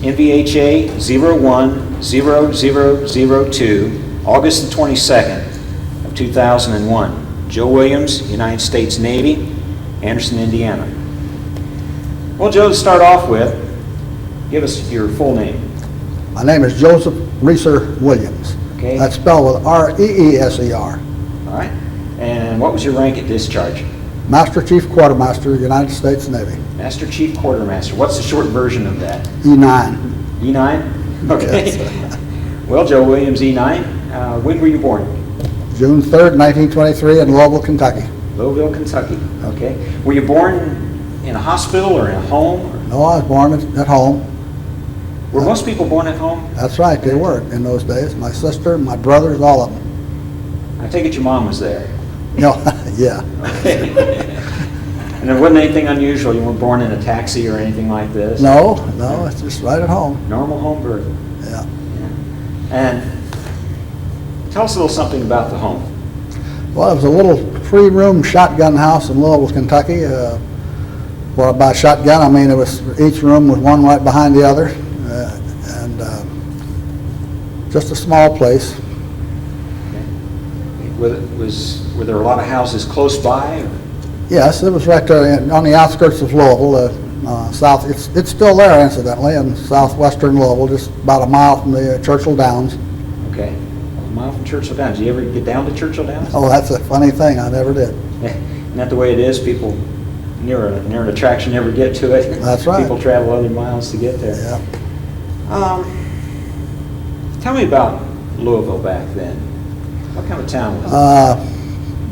NVHA 010002, August the 22nd of 2001. Joe Williams, United States Navy, Anderson, Indiana. Well, Joe, to start off with, give us your full name. My name is Joseph Reeser Williams. Okay. That's spelled with R-E-E-S-E-R. All right. And what was your rank at discharge? Master Chief Quartermaster, United States Navy. Master Chief Quartermaster. What's the short version of that? E9. E9? Okay. Yes. Well, Joe Williams, E9. When were you born? June 3rd, 1923 in Louisville, Kentucky. Louisville, Kentucky. Okay. Were you born in a hospital or in a home? No, I was born at home. Were most people born at home? That's right, they were in those days. My sister, my brothers, all of them. I take it your mom was there. No, yeah. Okay. And there wasn't anything unusual? You weren't born in a taxi or anything like this? No, it's just right at home. Normal home birth. Yeah. And tell us a little something about the home. Well, it was a little three-room shotgun house in Louisville, Kentucky. Well, by shotgun, I mean each room was one right behind the other, and just a small place. Okay. Were there a lot of houses close by? Or? Yes, it was right there on the outskirts of Louisville, south. It's still there, incidentally, in southwestern Louisville, just about a mile from the Churchill Downs. Okay, a mile from Churchill Downs. Did you ever get down to Churchill Downs? Oh, that's a funny thing. I never did. Isn't that the way it is? People near an attraction never get to it. That's right. People travel other miles to get there. Yeah. Tell me about Louisville back then. What kind of town was it?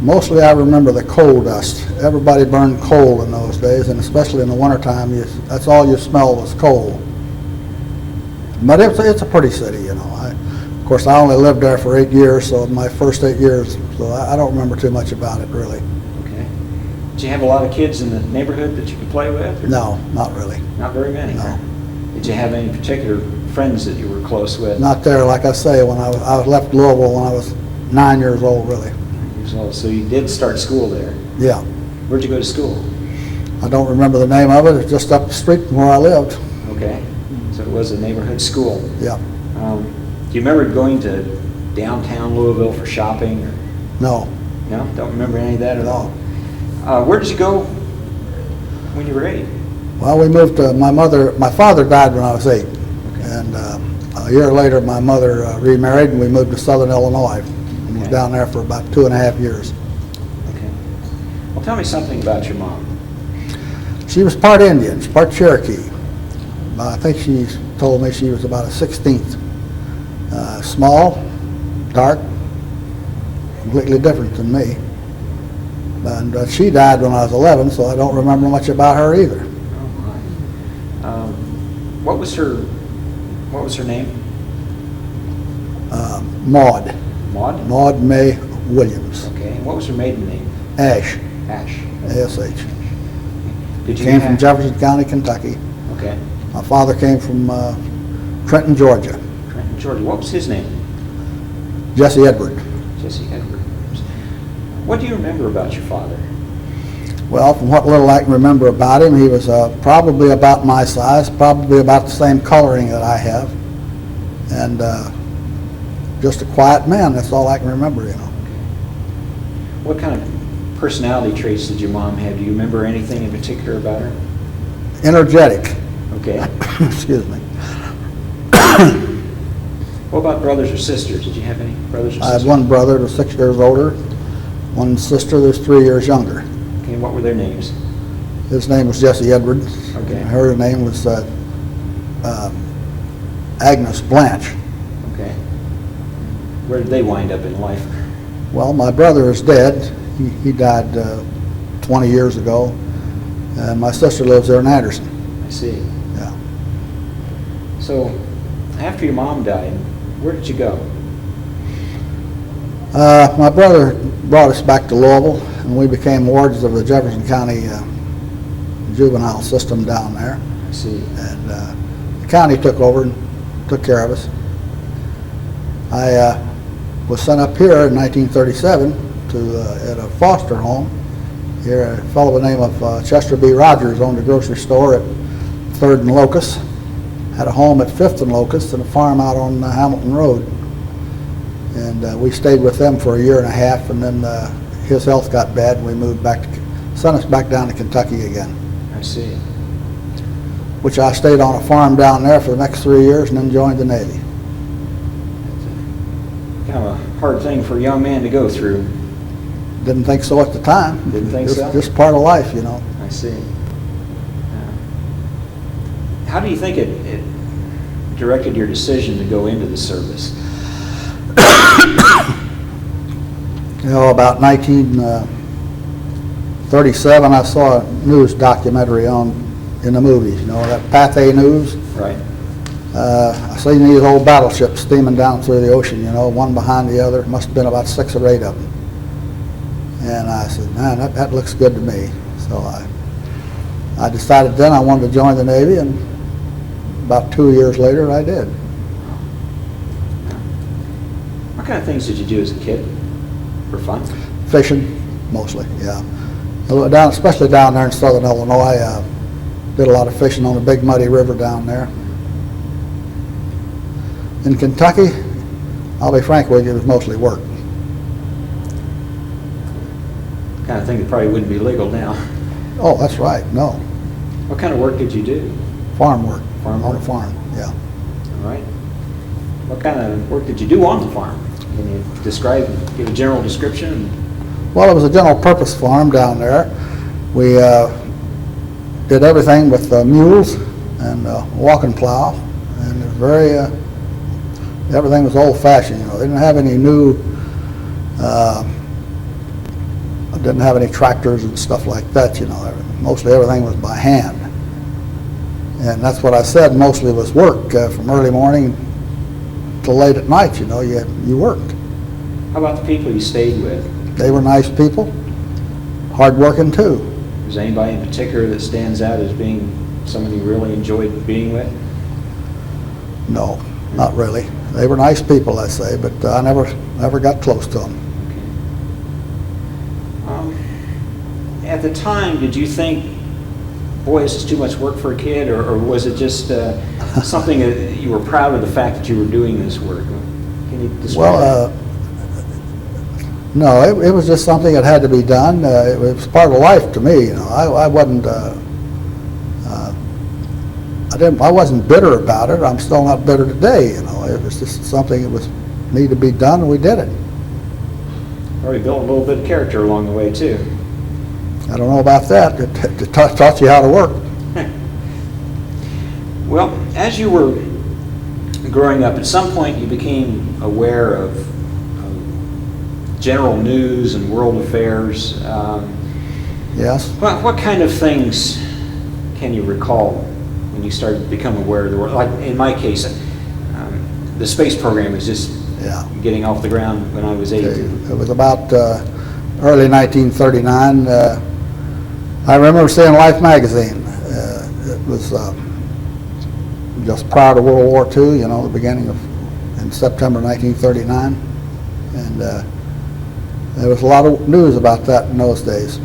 Mostly I remember the coal dust. Everybody burned coal in those days, and especially in the wintertime, that's all you smelled was coal. But it's a pretty city, you know. Of course, I only lived there for 8 years, so my first 8 years, so I don't remember too much about it, really. Okay. Did you have a lot of kids in the neighborhood that you could play with? Or? No, not really. Not very many? No. Did you have any particular friends that you were close with? Not there, like I say, when I was left Louisville when I was 9 years old, really. So you did start school there? Yeah. Where'd you go to school? I don't remember the name of it. It's just up the street from where I lived. Okay. So it was a neighborhood school. Yeah. Do you remember going to downtown Louisville for shopping? Or? No. No? Don't remember any of that at all? No. Where did you go when you were 8? Well, we moved to my father died when I was 8. Okay. And a year later, my mother remarried, and we moved to Southern Illinois. We was down there for about 2.5 years. Okay. Well, tell me something about your mom. She was part Indian, part Cherokee. I think she told me she was about a 16th. Small, dark, completely different than me. And she died when I was 11, so I don't remember much about her either. Oh my. What was her name? Maud. Maud? Maud May Williams. Okay. And what was her maiden name? Ash. Ash. A-S-H. Did you Came from Jefferson County, Kentucky. Okay. My father came from Trenton, Georgia. Trenton, Georgia. What was his name? Jesse Edward. Jesse Edward. What do you remember about your father? Well, from what little I can remember about him, he was probably about my size, probably about the same coloring that I have, and just a quiet man. That's all I can remember, you know. What kind of personality traits did your mom have? Do you remember anything in particular about her? Energetic. Okay. Excuse me. What about brothers or sisters? Did you have any brothers or sisters? I had one brother that was 6 years older, one sister that was 3 years younger. Okay, and what were their names? His name was Jesse Edward. Okay. Her name was Agnes Blanche. Okay. Where did they wind up in life? Well, my brother is dead. He died 20 years ago, and my sister lives there in Anderson. I see. Yeah. So, after your mom died, where did you go? My brother brought us back to Louisville, and we became wards of the Jefferson County juvenile system down there. I see. And the county took over and took care of us. I was sent up here in 1937 at a foster home. Here, a fellow by the name of Chester B. Rogers owned a grocery store at 3rd and Locust. had a home at 5th and Locust and a farm out on Hamilton Road. And we stayed with them for a year and a half, and then his health got bad, and we moved back sent us back down to Kentucky again. I see. Which I stayed on a farm down there for the next 3 years and then joined the Navy. Kind of a hard thing for a young man to go through. Didn't think so at the time. Didn't think so? Just part of life, you know. I see. How do you think it directed your decision to go into the service? You know, about 1937, I saw a news documentary in the movies, you know, that Pathé News. Right. I seen these old battleships steaming down through the ocean, you know, one behind the other. Must have been about 6 or 8 of them. And I said, man, that looks good to me. So I decided then I wanted to join the Navy, and about 2 years later I did. What kind of things did you do as a kid for fun? Fishing, mostly, yeah. Especially down there in southern Illinois, did a lot of fishing on the Big Muddy River down there. In Kentucky, I'll be frank with you, it was mostly work. Kind of thing that probably wouldn't be legal now. Oh, that's right, no. What kind of work did you do? Farm work. Farm On work? a farm, yeah. All right. What kind of work did you do on the farm? Can you give a general description? Well, it was a general purpose farm down there. We did everything with mules and walking plow, and it was very, everything was old fashioned, you know. They didn't have any new, didn't have any tractors and stuff like that, you know. Mostly everything was by hand. And that's what I said, mostly was work from early morning till late at night, you know, you worked. How about the people you stayed with? They were nice people, hard-working too. Is there anybody in particular that stands out as being someone you really enjoyed being with? No, not really. They were nice people, I say, but I never got close to them. Okay. At the time, did you think, boy, this is too much work for a kid, or was it just something that you were proud of the fact that you were doing this work? Can you describe that? No, it was just something that had to be done. It was part of life to me, you know. I wasn't, I wasn't bitter about it. I'm still not bitter today, you know. It was just something that was needed to be done, and we did it. Probably built a little bit of character along the way too. I don't know about that. It taught you how to work. Well, as you were growing up, at some point you became aware of general news and world affairs. Yes. What kind of things can you recall when you started to become aware of the world? Like in my case, the space program was just getting off the ground when I was 8. It was about early 1939. I remember seeing Life magazine. It was just prior to World War II, you know, the beginning of, in September 1939. And there was a lot of news about that in those days.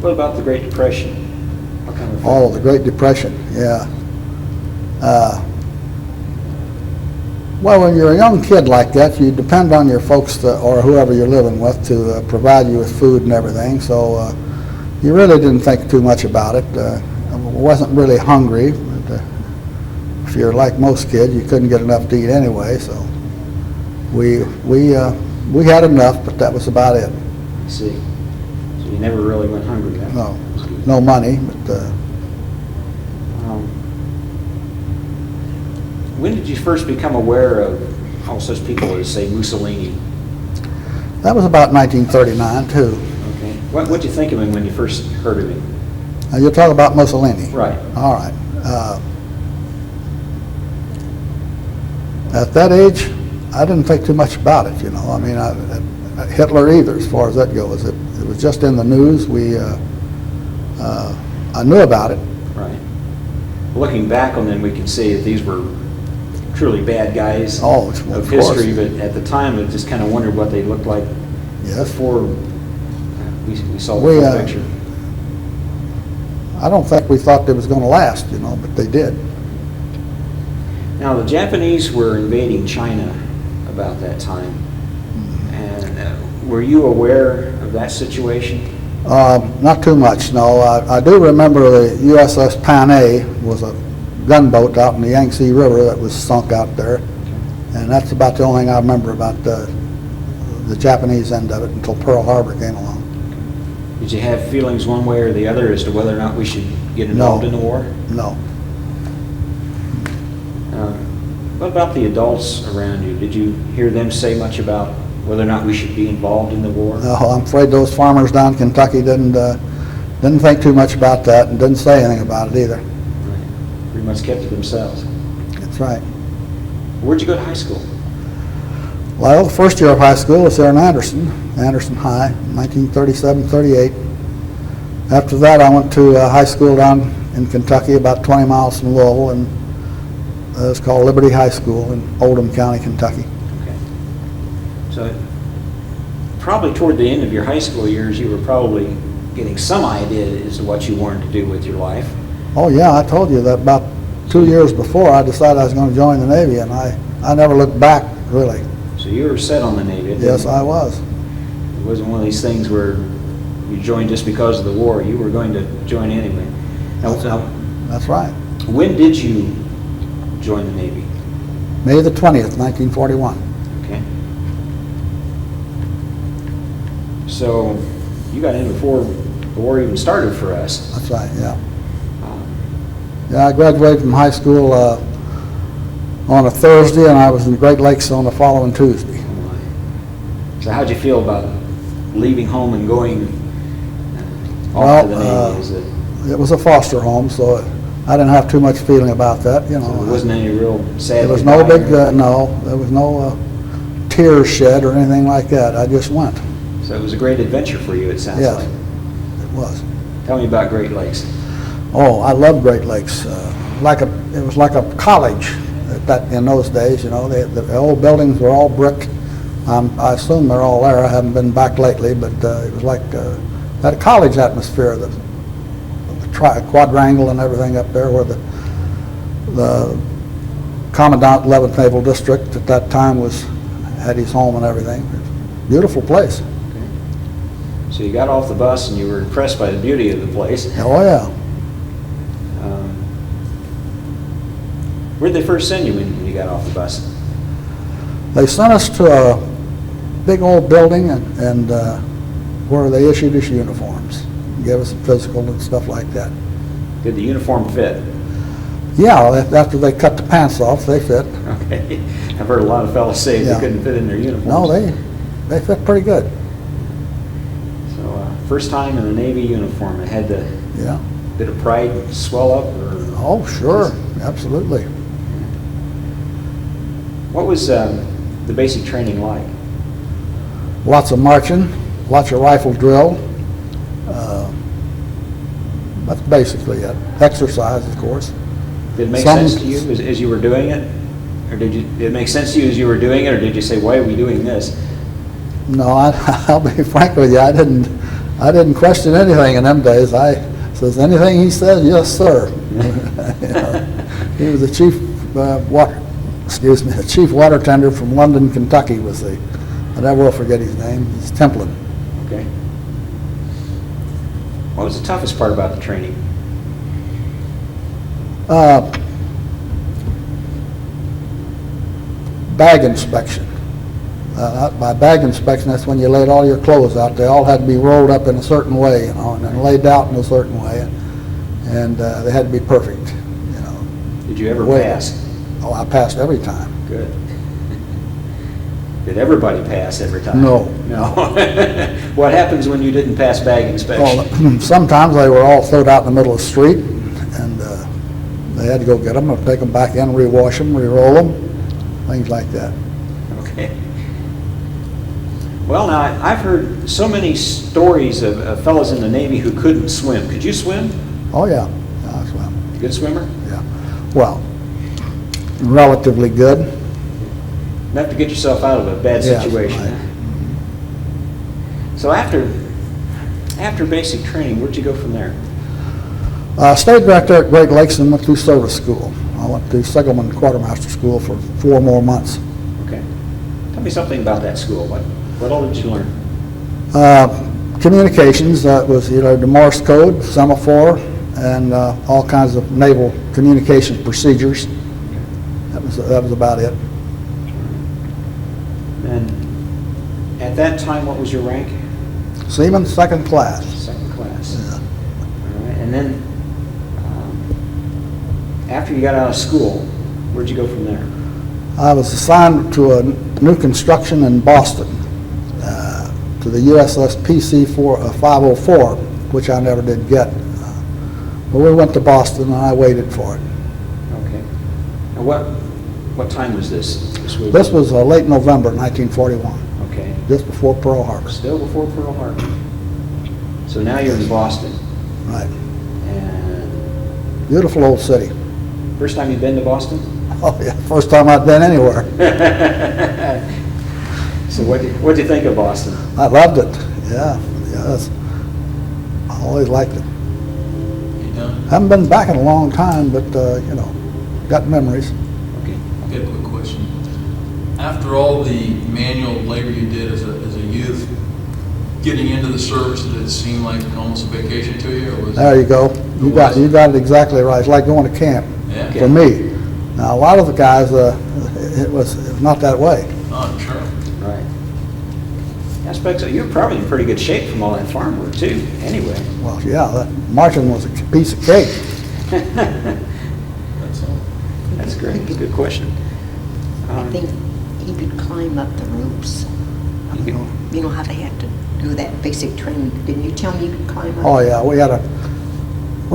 What about the Great Depression? What kind of Oh, the Great Depression, yeah. Well, when you're a young kid like that, you depend on your folks or whoever you're living with to provide you with food and everything. So you really didn't think too much about it. I wasn't really hungry. But, if you're like most kids, you couldn't get enough to eat anyway. So we had enough, but that was about it. I see. So you never really went hungry then? No, no money, but. When did you first become aware of such people as, say, Mussolini? That was about 1939 too. Okay. What did you think of him when you first heard of him? You're talking about Mussolini. Right. All right. At that age, I didn't think too much about it, you know. I mean, Hitler either, as far as that goes. It was just in the news. I knew about it. Right. Looking back on them, we can see that these were truly bad guys of history, but at the time, we just kind of wondered what they looked like before we saw the full picture. I don't think we thought they was going to last, you know, but they did. Now, the Japanese were invading China about that time, and were you aware of that situation? Not too much, no. I do remember the USS Panay was a gunboat out in the Yangtze River that was sunk out there, and that's about the only thing I remember about the Japanese end of it until Pearl Harbor came along. Did you have feelings one way or the other as to whether or not we should get involved in the war? No. What about the adults around you? Did you hear them say much about whether or not we should be involved in the war? No, I'm afraid those farmers down in Kentucky didn't think too much about that and didn't say anything about it either. Right. Pretty much kept to themselves. That's right. Where'd you go to high school? Well, the first year of high school was there in Anderson High, 1937-38. After that, I went to high school down in Kentucky, about 20 miles from Louisville, and it was called Liberty High School in Oldham County, Kentucky. Okay. So probably toward the end of your high school years, you were probably getting some idea as to what you wanted to do with your life. Oh yeah, I told you that about 2 years before I decided I was going to join the Navy, and I never looked back, really. So you were set on the Navy? Yes, I was. It wasn't one of these things where you joined just because of the war. You were going to join anyway. Now, That's right. when did you join the Navy? May the 20th, 1941. Okay. So you got in before the war even started for us. That's right, yeah. Yeah, I graduated from high school on a Thursday, and I was in Great Lakes on the following Tuesday. So how'd you feel about leaving home and going off to the Navy? Is it was a foster home, so I didn't have too much feeling about that, you know. So there wasn't any real sad? There was no big, no, there was no tears shed or anything like that. I just went. So it was a great adventure for you, it sounds like. Yes, it was. Tell me about Great Lakes. Oh, I love Great Lakes. It was like a college in those days, you know. The old buildings were all brick. I assume they're all there. I haven't been back lately, but it was like that college atmosphere, the quadrangle and everything up there where the Commandant 11th Naval District at that time had his home and everything. Beautiful place. Okay. So you got off the bus and you were impressed by the beauty of the place. Oh, yeah. Where'd they first send you when you got off the bus? They sent us to a big old building and where they issued us uniforms, gave us a physical and stuff like that. Did the uniform fit? Yeah, after they cut the pants off, they fit. Okay. I've heard a lot of fellows say they couldn't fit in their uniforms. No, they fit pretty good. So first time in a Navy uniform, it had the bit of pride swell up? Or oh, sure, absolutely. What was the basic training like? Lots of marching, lots of rifle drill. That's basically it. Exercise, of course. Did it make sense to you as you were doing it? Or did it make sense to you as you were doing it, or did you say, why are we doing this? No, I'll be frank with you, I didn't question anything in them days. I says, anything he says, yes, sir. You know, he was the chief the chief water tender from London, Kentucky was I never will forget his name. He's Templin. Okay. What was the toughest part about the training? Bag inspection. By bag inspection, that's when you laid all your clothes out. They all had to be rolled up in a certain way, you know, and then laid out in a certain way, and they had to be perfect, you know. Did you ever pass? Oh, I passed every time. Good. Did everybody pass every time? No. No. What happens when you didn't pass bag inspection? Well, sometimes they were all thrown out in the middle of the street, and they had to go get them, or take them back in, rewash them, re-roll them, things like that. Okay. Well, now, I've heard so many stories of fellows in the Navy who couldn't swim. Could you swim? Oh, yeah. I swam. Good swimmer? Yeah. Well, relatively good. Enough to get yourself out of a bad situation. Right. So after basic training, where'd you go from there? Stayed back there at Great Lakes and went through service school. I went to Sigelman Quartermaster School for 4 more months. Okay. Tell me something about that school. What all did you learn? Communications, that was, the Morse code, semaphore, and all kinds of naval communications procedures. That was about it. And at that time, what was your rank? Seaman, second class. Second class. Yeah. All right. And then after you got out of school, where'd you go from there? I was assigned to a new construction in Boston, to the USS PC-504, which I never did get. But we went to Boston, and I waited for it. Okay. Now what time was this? This was late November 1941, Okay. just before Pearl Harbor. Still before Pearl Harbor. So now you're in Boston. Right. And Beautiful old city. first time you've been to Boston? Oh, yeah, first time I'd been anywhere. So what'd you think of Boston? I loved it. Yeah, I always liked it. You done? Haven't been back in a long time, but, got memories. Okay. I've got a quick question. After all the manual labor you did as a youth, getting into the service, did it seem like almost a vacation to you, or was There you go. You got it exactly right. It's like going to camp Yeah. for me. Now, a lot of the guys, it was not that way. Oh, I'm sure. Right. I expect so. You're probably in pretty good shape from all that farm work too, anyway. Well, yeah, that marching was a piece of cake. That's all. That's great. That's a good question. I think he could climb up the ropes. You could- You know how they have to do that basic training. Didn't you tell me you could climb up? Oh, yeah, we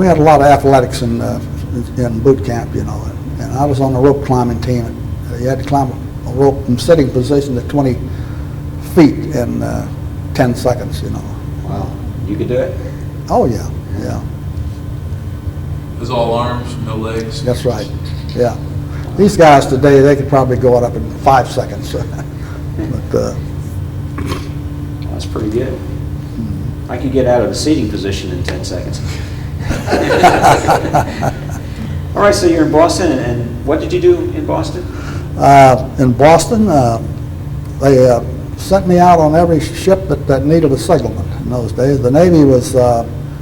had a lot of athletics in boot camp, and I was on the rope climbing team. You had to climb a rope from sitting position to 20 feet in 10 seconds, Wow. You could do it? Oh, yeah, yeah, It was all arms, no legs? that's right, yeah. These guys today, they could probably go it up in 5 seconds. But, That's pretty good. I could get out of the seating position in 10 seconds. All right, so you're in Boston, and what did you do in Boston? in Boston, they sent me out on every ship that needed a signalman in those days. The Navy was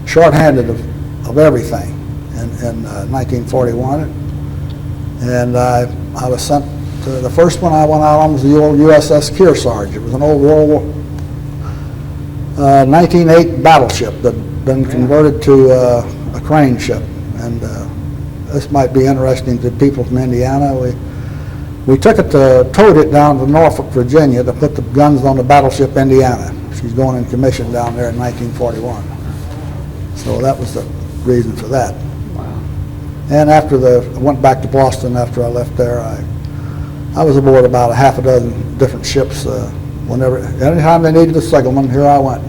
shorthanded of everything in 1941. And I was sent to, the first one I went out on was the old USS Kearsarge. It was an old World War 1908 battleship that had been converted to a crane ship. And this might be interesting to people from Indiana. We took it towed it down to Norfolk, Virginia to put the guns on the battleship Indiana. She's going in commission down there in 1941. So that was the reason for that. Wow. And I went back to Boston after I left there. I was aboard about a half a dozen different ships. Anytime they needed a signalman, here I went.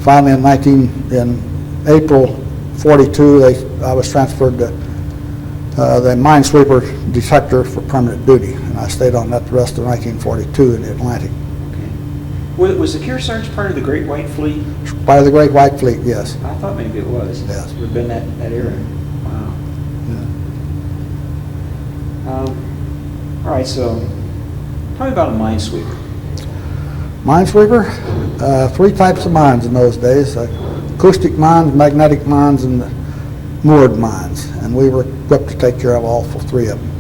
Finally, in April '42, I was transferred to the minesweeper detector for permanent duty, and I stayed on that the rest of 1942 in the Atlantic. Okay. Was the Kearsarge part of the Great White Fleet? Part of the Great White Fleet, yes. I thought maybe it was. Yes. It would have been that era. Wow. Yeah. All right, so tell me about a minesweeper. Minesweeper, 3 types of mines in those days: acoustic mines, magnetic mines, and moored mines. And we were equipped to take care of all 3 of them.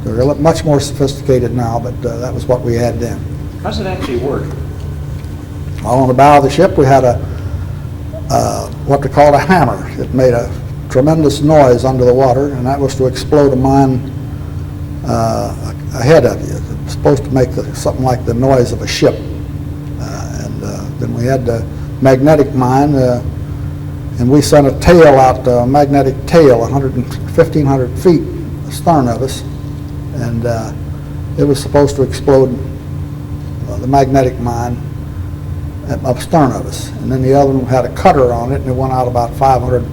They're much more sophisticated now, but that was what we had then. How does it actually work? On the bow of the ship, we had what they called a hammer. It made a tremendous noise under the water, and that was to explode a mine ahead of you. It was supposed to make something like the noise of a ship. Then we had the magnetic mine, and we sent a tail out, a magnetic tail, 1,500 feet astern of us, and it was supposed to explode the magnetic mine astern of us. And then the other one had a cutter on it, and it went out about 500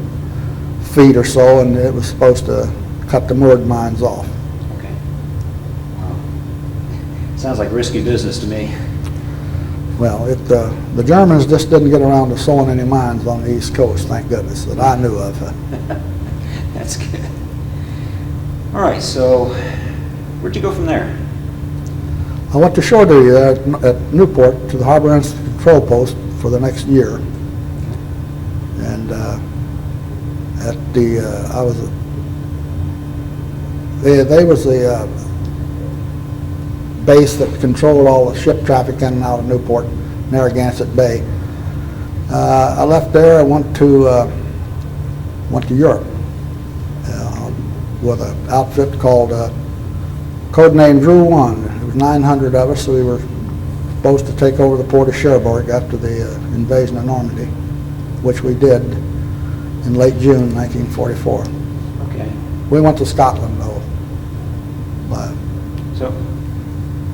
feet or so, and it was supposed to cut the moored mines off. Okay. Wow. Sounds like risky business to me. Well, the Germans just didn't get around to sowing any mines on the East Coast, thank goodness, that I knew of. That's good. All right, so where'd you go from there? I went to shore duty there at Newport to the Harbor Incident Control Post for the next year. And they was the base that controlled all the ship traffic in and out of Newport, Narragansett Bay. I left there. I went to Europe with an outfit called codename Drew 1. There was 900 of us, so we were supposed to take over the port of Cherbourg after the invasion of Normandy, which we did in late June 1944. Okay. We went to Scotland, though. So,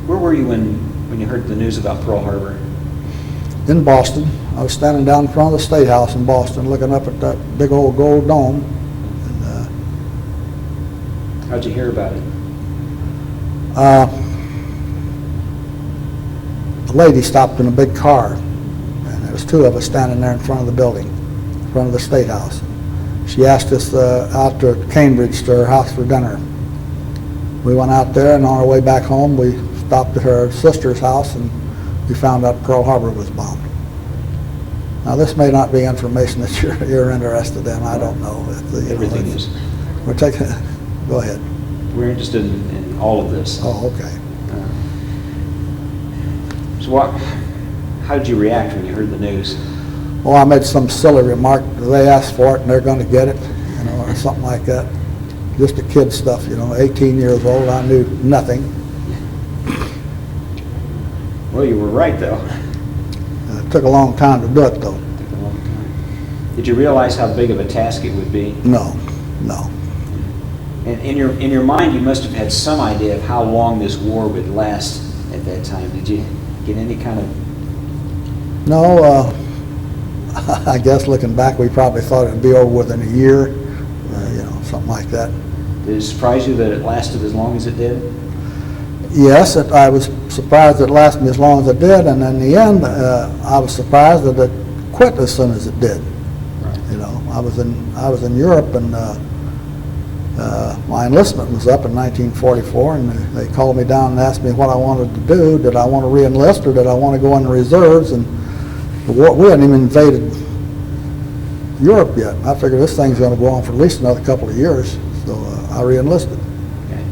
where were you when you heard the news about Pearl Harbor? In Boston. I was standing down in front of the State House in Boston looking up at that big old gold dome. And, How'd you hear about it? a lady stopped in a big car, and there was two of us standing there in front of the building, in front of the State House. She asked us out to Cambridge to her house for dinner. We went out there, and on our way back home, we stopped at her sister's house, and we found out Pearl Harbor was bombed. Now, this may not be information that you're interested in. I don't know. Everything is. We're taking. Go ahead. We're interested in all of this. Oh, okay. So how did you react when you heard the news? Well, I made some silly remark. They asked for it, and they're going to get it, or something like that. Just the kid stuff, 18 years old. I knew nothing. Well, you were right, though. It took a long time to do it, though. It took a long time. Did you realize how big of a task it would be? No. And in your mind, you must have had some idea of how long this war would last at that time. Did you get any kind of... No, I guess looking back, we probably thought it'd be over within a year, something like that. Did it surprise you that it lasted as long as it did? Yes, I was surprised it lasted me as long as it did, and in the end, I was surprised that it quit as soon as it did. Right. I was in Europe, and my enlistment was up in 1944, and they called me down and asked me what I wanted to do. Did I want to re-enlist, or did I want to go in the reserves? And we hadn't even invaded Europe yet. I figured this thing's going to go on for at least another couple of years, so I re-enlisted. Okay.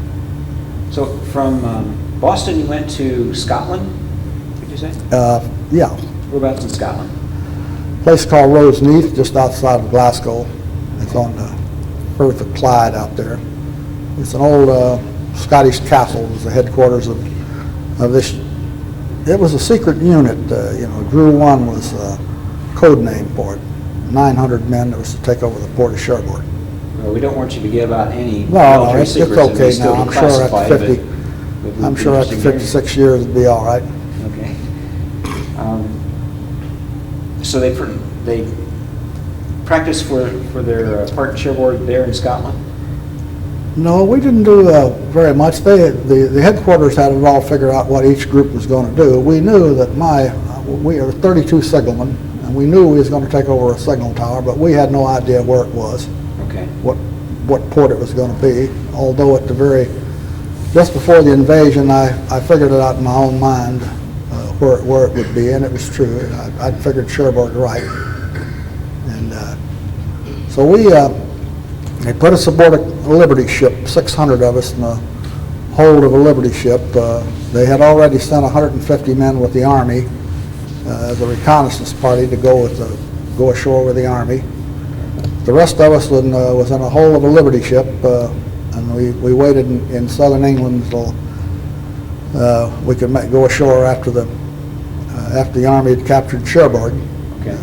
So from Boston, you went to Scotland, did you say? Yeah. Whereabouts in Scotland? A place called Roseneath, just outside of Glasgow. It's on the Firth of Clyde out there. It's an old Scottish castle. It was the headquarters of this. It was a secret unit. Drew 1 was a code name for it. 900 men that was to take over the port of Cherbourg. Well, we don't want you to give out any No, military it's secrets. okay It may now. still be classified, but it would I'm be sure after interesting 56 years it'd be all right. hearing. Okay. So they practiced for their part in Cherbourg there in Scotland? No, we didn't do very much. The headquarters had it all figured out what each group was going to do. We knew that we are 32 signalmen, and we knew we was going to take over a signal tower, but we had no idea where it was, Okay. what port it was going to be. Although just before the invasion, I figured it out in my own mind where it would be, and it was true. I'd figured Cherbourg right, and so they put us aboard a Liberty ship, 600 of us in the hold of a Liberty ship. They had already sent 150 men with the Army as a reconnaissance party to go ashore with the Army. The rest of us was in a hold of a Liberty ship, and we waited in southern England until we could go ashore after the Army had captured Cherbourg. Okay.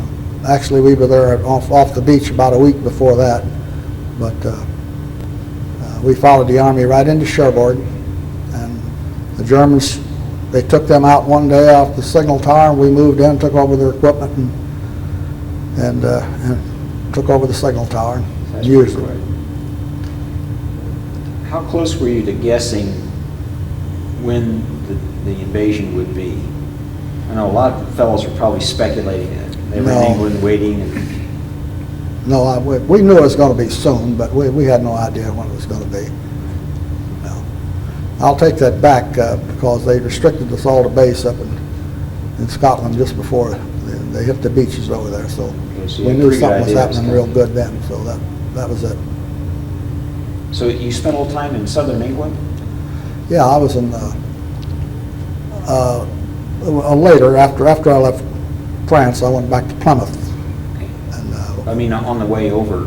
Actually, we were there off the beach about a week before that, but we followed the Army right into Cherbourg, and the Germans, they took them out one day off the signal tower, and we moved in, took over their equipment, and took over the signal tower and used it. How close were you to guessing when the invasion would be? I know a lot of fellows were probably speculating it. They were in England waiting. No, we knew it was going to be soon, but we had no idea when it was going to be. I'll take that back because they restricted us all to base up in Scotland just before they hit the beaches over there. So Okay, so you we had a knew pretty good something was idea it was happening real coming. good then. So that was it. So you spent a little time in southern England? Yeah, I was in later after I left France. I went back to Plymouth. Okay. And, I mean, on the way over,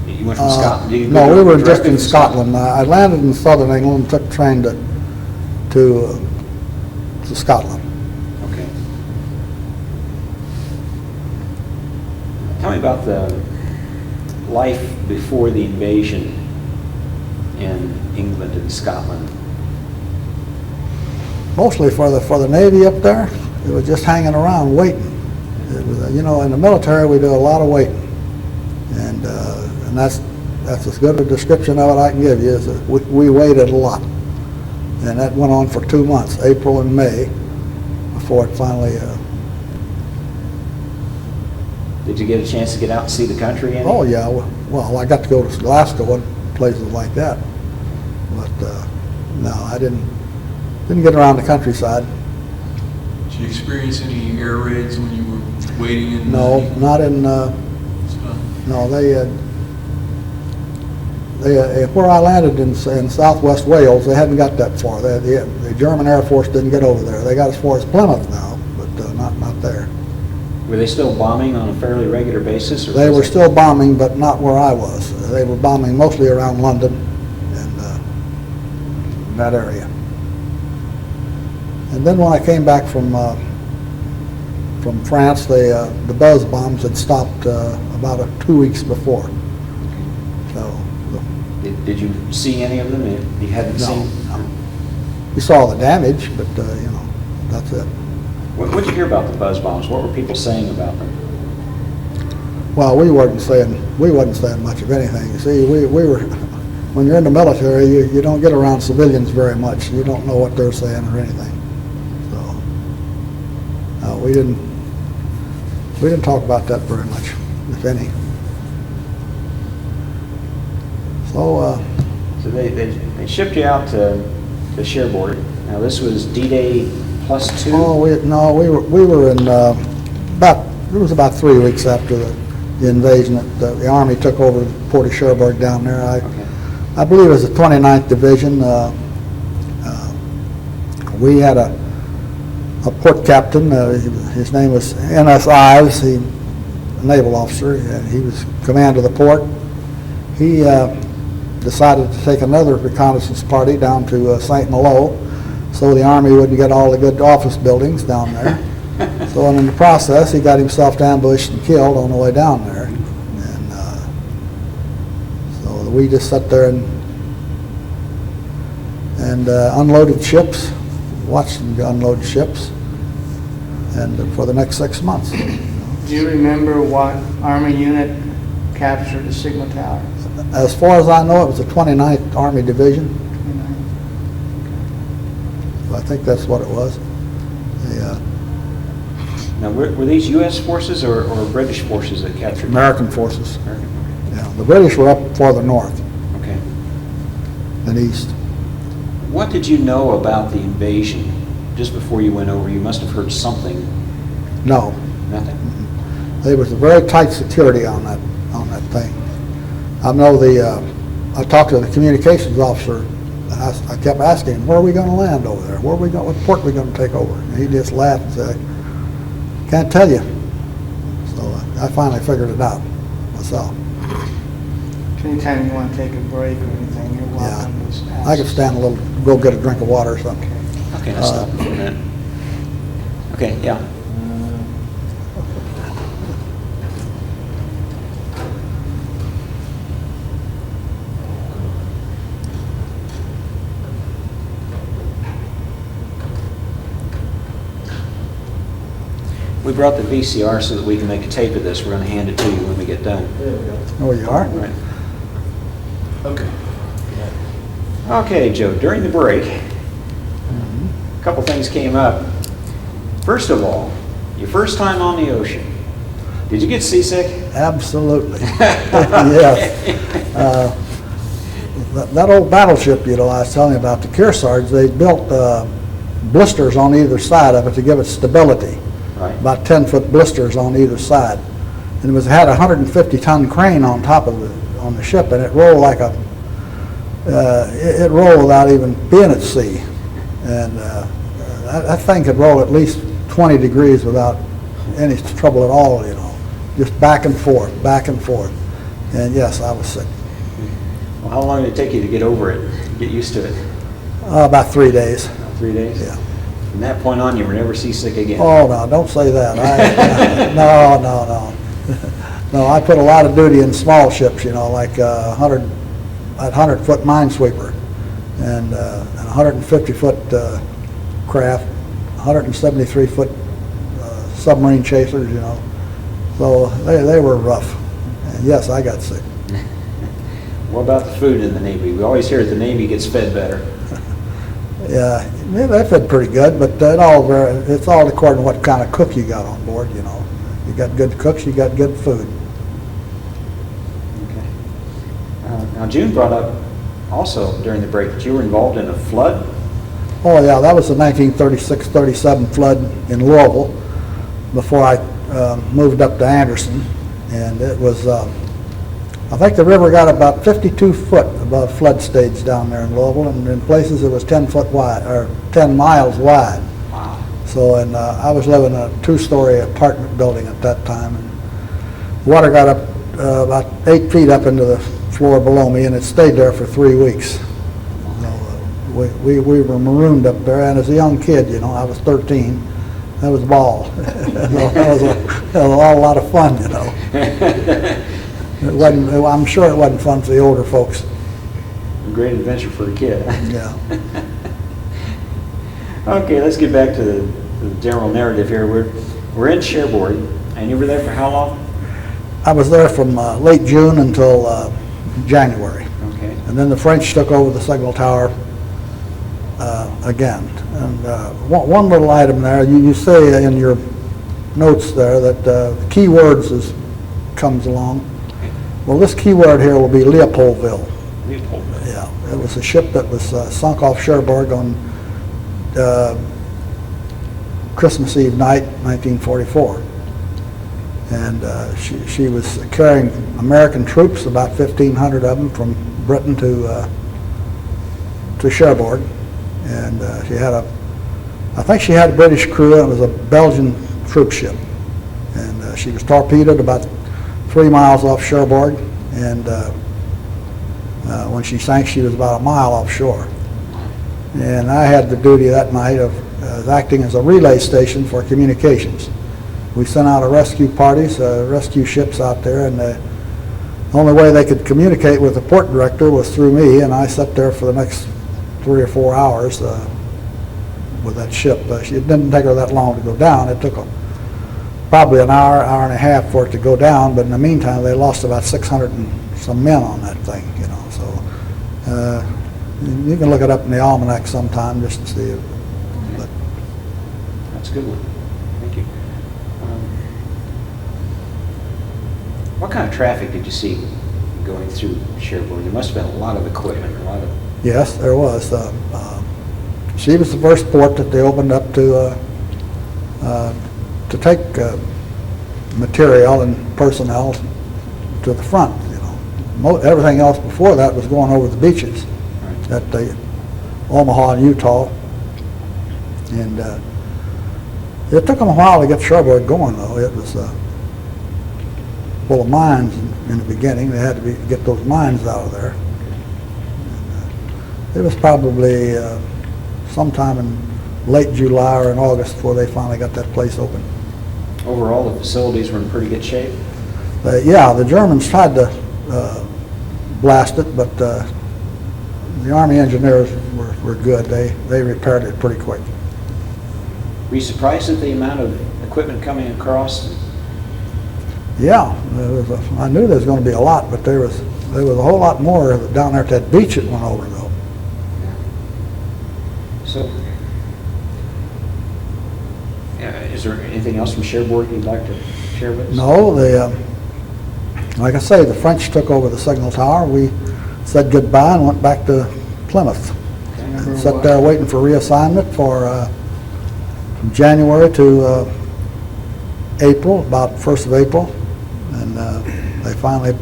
you went from Scotland? Did you go no, we were directly just in from Scotland. I landed in southern England and took a train to Scotland. Okay. Tell me about the life before the invasion in England and Scotland. Mostly for the Navy up there, it was just hanging around waiting. It was, in the military we do a lot of waiting, and that's as good a description of it I can give you. Is that we waited a lot, and that went on for 2 months, April and May, before it finally. Did you get a chance to get out and see the country? Any? Oh yeah, well I got to go to Glasgow and places like that, but no, I didn't get around the countryside. Did you experience any air raids when you were waiting in? No, not in. No, they where I landed in southwest Wales, they hadn't got that far. The German Air Force didn't get over there. They got as far as Plymouth now, but not there. Were they still bombing on a fairly regular basis? Or They was were it- still bombing, but not where I was. They were bombing mostly around London and that area. And then when I came back from France, the buzz bombs had stopped about 2 weeks before. So Did you see any of them? You hadn't no, seen? no. We saw the damage, but that's it. What did you hear about the buzz bombs? What were people saying about them? Well, we wasn't saying much of anything. You see, we were when you're in the military, you don't get around civilians very much. You don't know what they're saying or anything. So we didn't talk about that very much, if any. So So they shipped you out to Cherbourg. Now this was D-Day +2? oh, we were in it was about 3 weeks after the invasion that the Army took over the port of Cherbourg down there. Okay. I believe it was the 29th Division. We had a port captain. His name was N.S. Ives. He a naval officer. He was command of the port. He decided to take another reconnaissance party down to St. Malo, so the Army wouldn't get all the good office buildings down there. So in the process, he got himself ambushed and killed on the way down there. And so we just sat there and unloaded ships, watched them unload ships, and for the next 6 months. Do you remember what Army unit captured the Signal Tower? As far as I know, it was the 29th Army Division. I think that's what it was. Now, were these U.S. forces or British forces that captured? American forces. American. Yeah, the British were up farther north Okay. than east. What did you know about the invasion just before you went over? You must have heard something. No, Nothing. there was a very tight security on that thing. I know I talked to the communications officer, and I kept asking him, where are we going to land over there? What port are we going to take over? And he just laughed and said, can't tell you. So I finally figured it out myself. Anytime you want to take a break or anything, you're welcome to just ask. I could stand a little, go get a drink of water or something. Okay, let's stop for a minute. Okay, yeah. We brought the VCR so that we can make a tape of this. We're going to hand it to you when we get done. Oh, you are? All right. Okay. Okay, Joe, during the break, a couple things came up. First of all, your first time on the ocean. Did you get seasick? Absolutely. Yes. that old battleship, I was telling you about, the Kearsarge, they built blisters on either side of it to give it stability. Right. About 10-foot blisters on either side. And it had a 150-ton crane on top of on the ship, and it rolled like it rolled without even being at sea. And that thing could roll at least 20 degrees without any trouble at all, just back and forth, back and forth. And yes, I was sick. Well, how long did it take you to get over it, get used to it? About 3 days. 3 days? Yeah. From that point on, you were never seasick again? Oh, no, don't say that. No. No, I put a lot of duty in small ships, like 100-foot minesweeper and a 150-foot craft, 173-foot submarine chasers, So they were rough. And yes, I got sick. What about the food in the Navy? We always hear the Navy gets fed better. Yeah, they fed pretty good, but it's all according to what kind of cook you got on board, You got good cooks, you got good food. Okay. Now, June brought up also during the break that you were involved in a flood. Oh, yeah, that was the 1936-37 flood in Louisville before I moved up to Anderson. And it was, I think the river got about 52 foot above flood stage down there in Louisville, and in places it was 10 foot wide, or 10 miles wide. Wow. So, and I was living in a 2-story apartment building at that time, and water got up about 8 feet up into the floor below me, and it stayed there for 3 weeks. We were marooned up there, and as a young kid, I was 13. That was ball. That was a lot of fun, It wasn't. I'm sure it wasn't fun for the older folks. A great adventure for a kid. Yeah. Okay, let's get back to the general narrative here. We're in Cherbourg, and you were there for how long? I was there from late June until January. Okay. And then the French took over the signal tower again. And one little item there, you say in your notes there that the key words comes along. Well, this key word here will be Leopoldville. Leopoldville. Yeah, it was a ship that was sunk off Cherbourg on Christmas Eve night, 1944. And she was carrying American troops, about 1,500 of them, from Britain to Cherbourg. And I think she had a British crew, and it was a Belgian troop ship. And she was torpedoed about 3 miles off Cherbourg, and when she sank, she was about a mile offshore. And I had the duty that night of acting as a relay station for communications. We sent out rescue parties, rescue ships out there, and the only way they could communicate with the port director was through me, and I sat there for the next 3 or 4 hours with that ship. It didn't take her that long to go down. It took probably an hour, hour and a half for it to go down, but in the meantime, they lost about 600 and some men on that thing, So you can look it up in the almanac sometime just to see it. But That's a good one. Thank you. What kind of traffic did you see going through Cherbourg? There must have been a lot of equipment, a lot of... yes, there was. She was the first port that they opened up to take material and personnel to the front. Everything else before that was going over the beaches at the Omaha and Utah, and it took them a while to get Cherbourg going. Though it was full of mines in the beginning. They had to get those mines out of there. It was probably sometime in late July or in August before they finally got that place open. Overall, the facilities were in pretty good shape? Yeah, the Germans tried to blast it, but the Army engineers were good. They repaired it pretty quick. Were you surprised at the amount of equipment coming across? Yeah, I knew there was going to be a lot, but there was a whole lot more down there at that beach that went over, though. So, is there anything else from Cherbourg you'd like to share with us? No, like I say, the French took over the signal tower. We said goodbye and went back to Plymouth. And sat there waiting for reassignment from January to April, about 1st of April. And they finally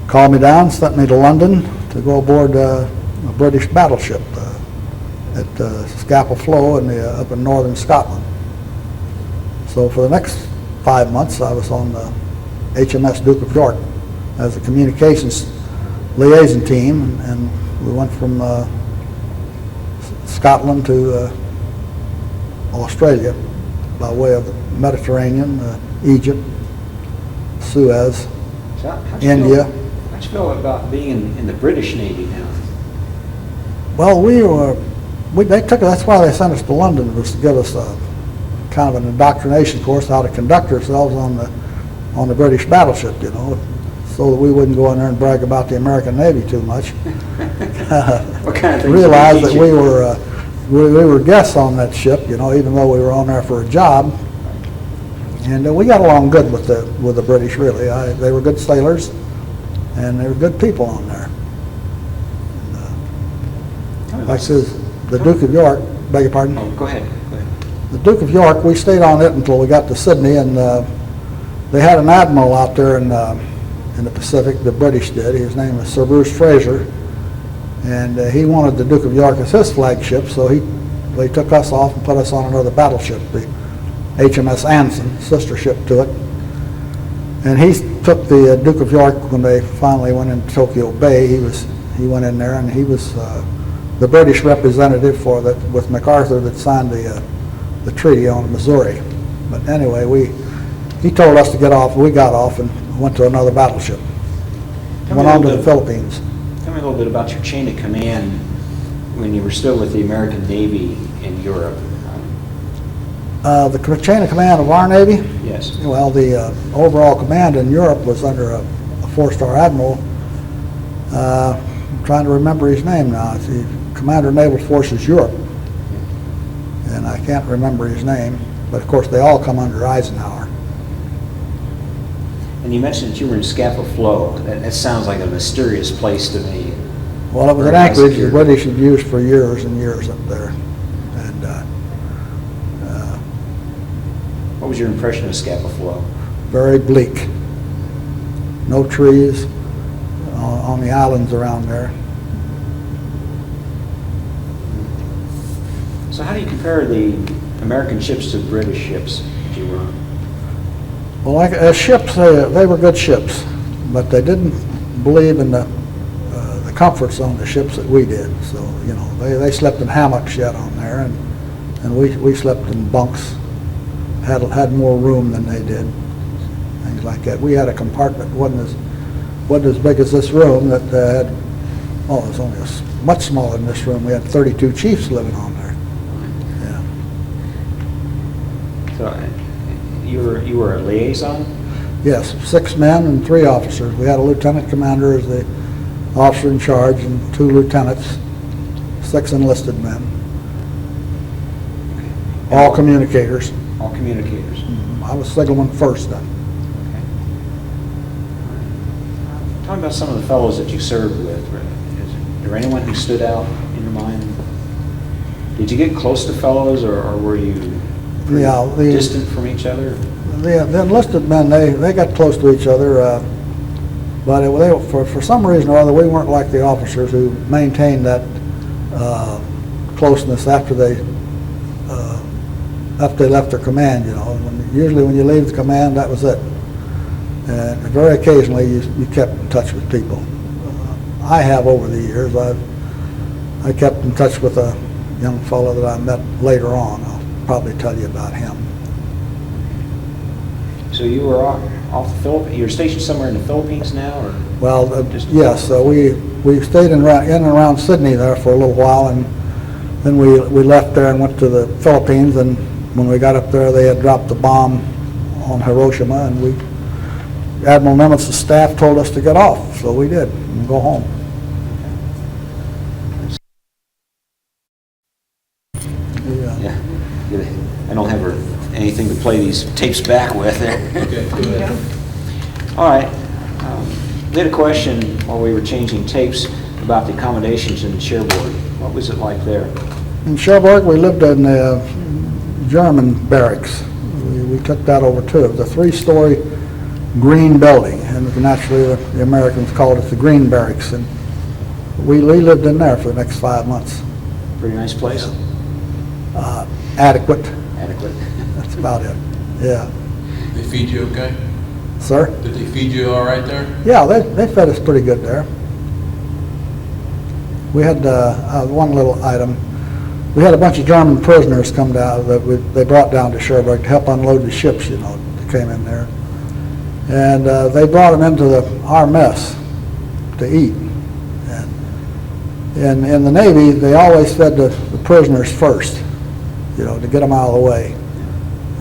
called me down, sent me to London to go aboard a British battleship at Scapa Flow up in northern Scotland. So for the next 5 months, I was on the HMS Duke of York as a communications liaison team, and we went from Scotland to Australia by way of the Mediterranean, Egypt, Suez, So how'd you India. How'd you feel about being in the British Navy now? Well, they took, that's why they sent us to London, was to give us a kind of an indoctrination course how to conduct ourselves on the British battleship, you know, so that we wouldn't go in there and brag about the American Navy too much. What kind of things? Realized did that they teach you? we were guests on that ship, you know, even though we were on there for a job. And we got along good with the British, really. They were good sailors, and they were good people on there. Like I says, the Duke of York, beg your pardon? Oh, go ahead. The Duke of York, we stayed on it until we got to Sydney, and they had an admiral out there in the Pacific, the British did. His name was Sir Bruce Fraser, and he wanted the Duke of York as his flagship, so they took us off and put us on another battleship, the HMS Anson, sister ship to it. And he took the Duke of York when they finally went into Tokyo Bay. He went in there, and he was the British representative with MacArthur that signed the treaty on Missouri. But anyway, he told us to get off. We got off and went to another battleship. Went on to the Philippines. Tell me a little bit about your chain of command when you were still with the American Navy in Europe. The chain of command of our Navy? Yes. Well, the overall command in Europe was under a four-star admiral. I'm trying to remember his name now. It's the Commander of Naval Forces Europe. And I can't remember his name, but of course they all come under Eisenhower. And you mentioned that you were in Scapa Flow. That sounds like a mysterious place to me. Well, it was an Very anchorage secure. the British had used for years and years up there. And What was your impression of Scapa Flow? very bleak. No trees on the islands around there. So how do you compare the American ships to the British ships that you were on? Well, like ships, they were good ships, but they didn't believe in the comforts on the ships that we did. So, you know, they slept in hammocks yet on there, and we slept in bunks, had more room than they did, things like that. We had a compartment, wasn't as big as this room, that had, it was only much smaller than this room. We had 32 chiefs living on there. Yeah. So you were a liaison? Yes, 6 men and 3 officers. We had a lieutenant commander as the officer in charge and 2 lieutenants, 6 enlisted men. All communicators. All communicators. I was signalman first then. Okay. Tell me about some of the fellows that you served with. Is there anyone who stood out in your mind? Did you get close to fellows, or were you Yeah, distant from each other? the enlisted men, they got close to each other, but for some reason or other, we weren't like the officers who maintained that closeness after they left their command. You know, usually when you leave the command, that was it. And very occasionally, you kept in touch with people. I have over the years. I kept in touch with a young fellow that I met later on. I'll probably tell you about him. So you were off the Philippines. You're stationed somewhere in the Philippines now, or? Well, yes, we stayed in and around Sydney there for a little while, and then we left there and went to the Philippines, and when we got up there, they had dropped the bomb on Hiroshima, and Admiral Nimitz' staff told us to get off, so we did, and go home. Yeah. I don't have anything to play these tapes back with there. Okay, go ahead. All right. We had a question while we were changing tapes about the accommodations in Cherbourg. What was it like there? In Cherbourg, we lived in the German barracks. We took that over too. It was a three-story green building, and naturally the Americans called it the Green Barracks. And we lived in there for the next 5 months. Pretty nice place? Adequate. Adequate. That's about it. Yeah. They feed you okay? Sir? Did they feed you all right there? Yeah, they fed us pretty good there. We had one little item. We had a bunch of German prisoners come down that they brought down to Cherbourg to help unload the ships, you know, that came in there. And they brought them into our mess to eat. And in the Navy, they always fed the prisoners first, you know, to get them out of the way.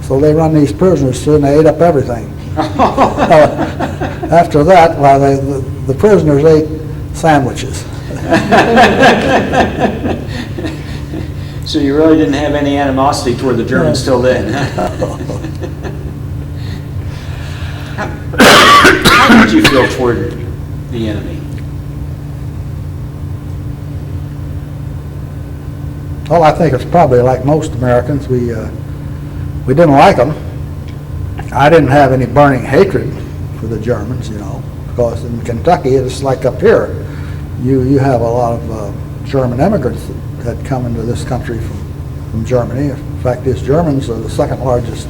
So they run these prisoners through and they ate up everything. After that, well, the prisoners ate sandwiches. So you really didn't have any animosity toward the Germans till then? How did you feel toward the enemy? Well, I think it's probably like most Americans. We didn't like them. I didn't have any burning hatred for the Germans, you know, because in Kentucky, it's like up here. You have a lot of German immigrants that had come into this country from Germany. In fact, these Germans are the second largest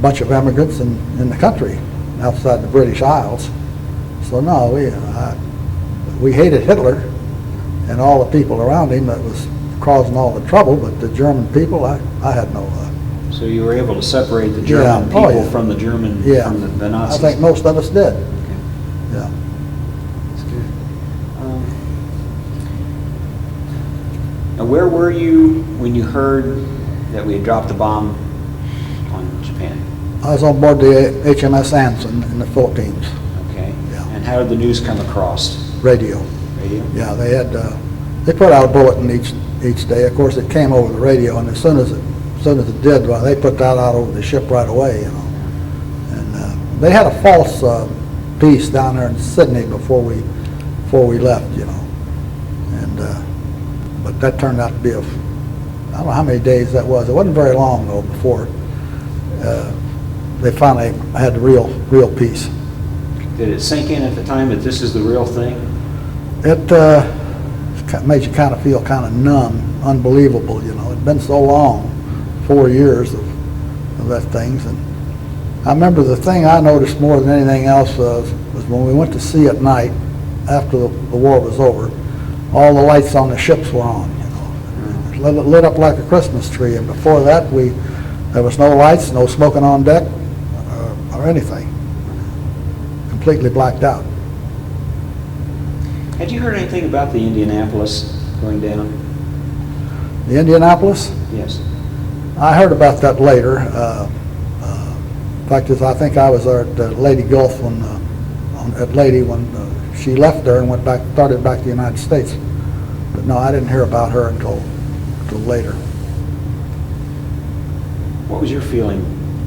bunch of immigrants in the country outside the British Isles. So no, we hated Hitler and all the people around him that was causing all the trouble, but the German people, I had no... So you were able to separate the German people from the German, from the Nazis? I think most of us did. Okay. Yeah. That's good. Now, where were you when you heard that we had dropped the bomb on Japan? I was on board the HMS Anson in the Philippines. Okay. Yeah. And how did the news come across? Radio. Radio? Yeah, they put out a bulletin each day. Of course, it came over the radio, and as soon as it did, well, they put that out over the ship right away, you know. And they had a false peace down there in Sydney before we left, you know. And but that turned out to be I don't know how many days that was. It wasn't very long though before they finally had the real peace. Did it sink in at the time that this is the real thing? It made you kind of feel kind of numb, unbelievable, you know. It'd been so long, 4 years of that things. And I remember the thing I noticed more than anything else was when we went to sea at night after the war was over, all the lights on the ships were on, you know. It lit up like a Christmas tree. And before that, there was no lights, no smoking on deck or anything. Completely blacked out. Had you heard anything about the Indianapolis going down? The Indianapolis? Yes. I heard about that later. In fact, I think I was there at Lady Gulf when she left there and started back to the United States. But no, I didn't hear about her until later. What was your feeling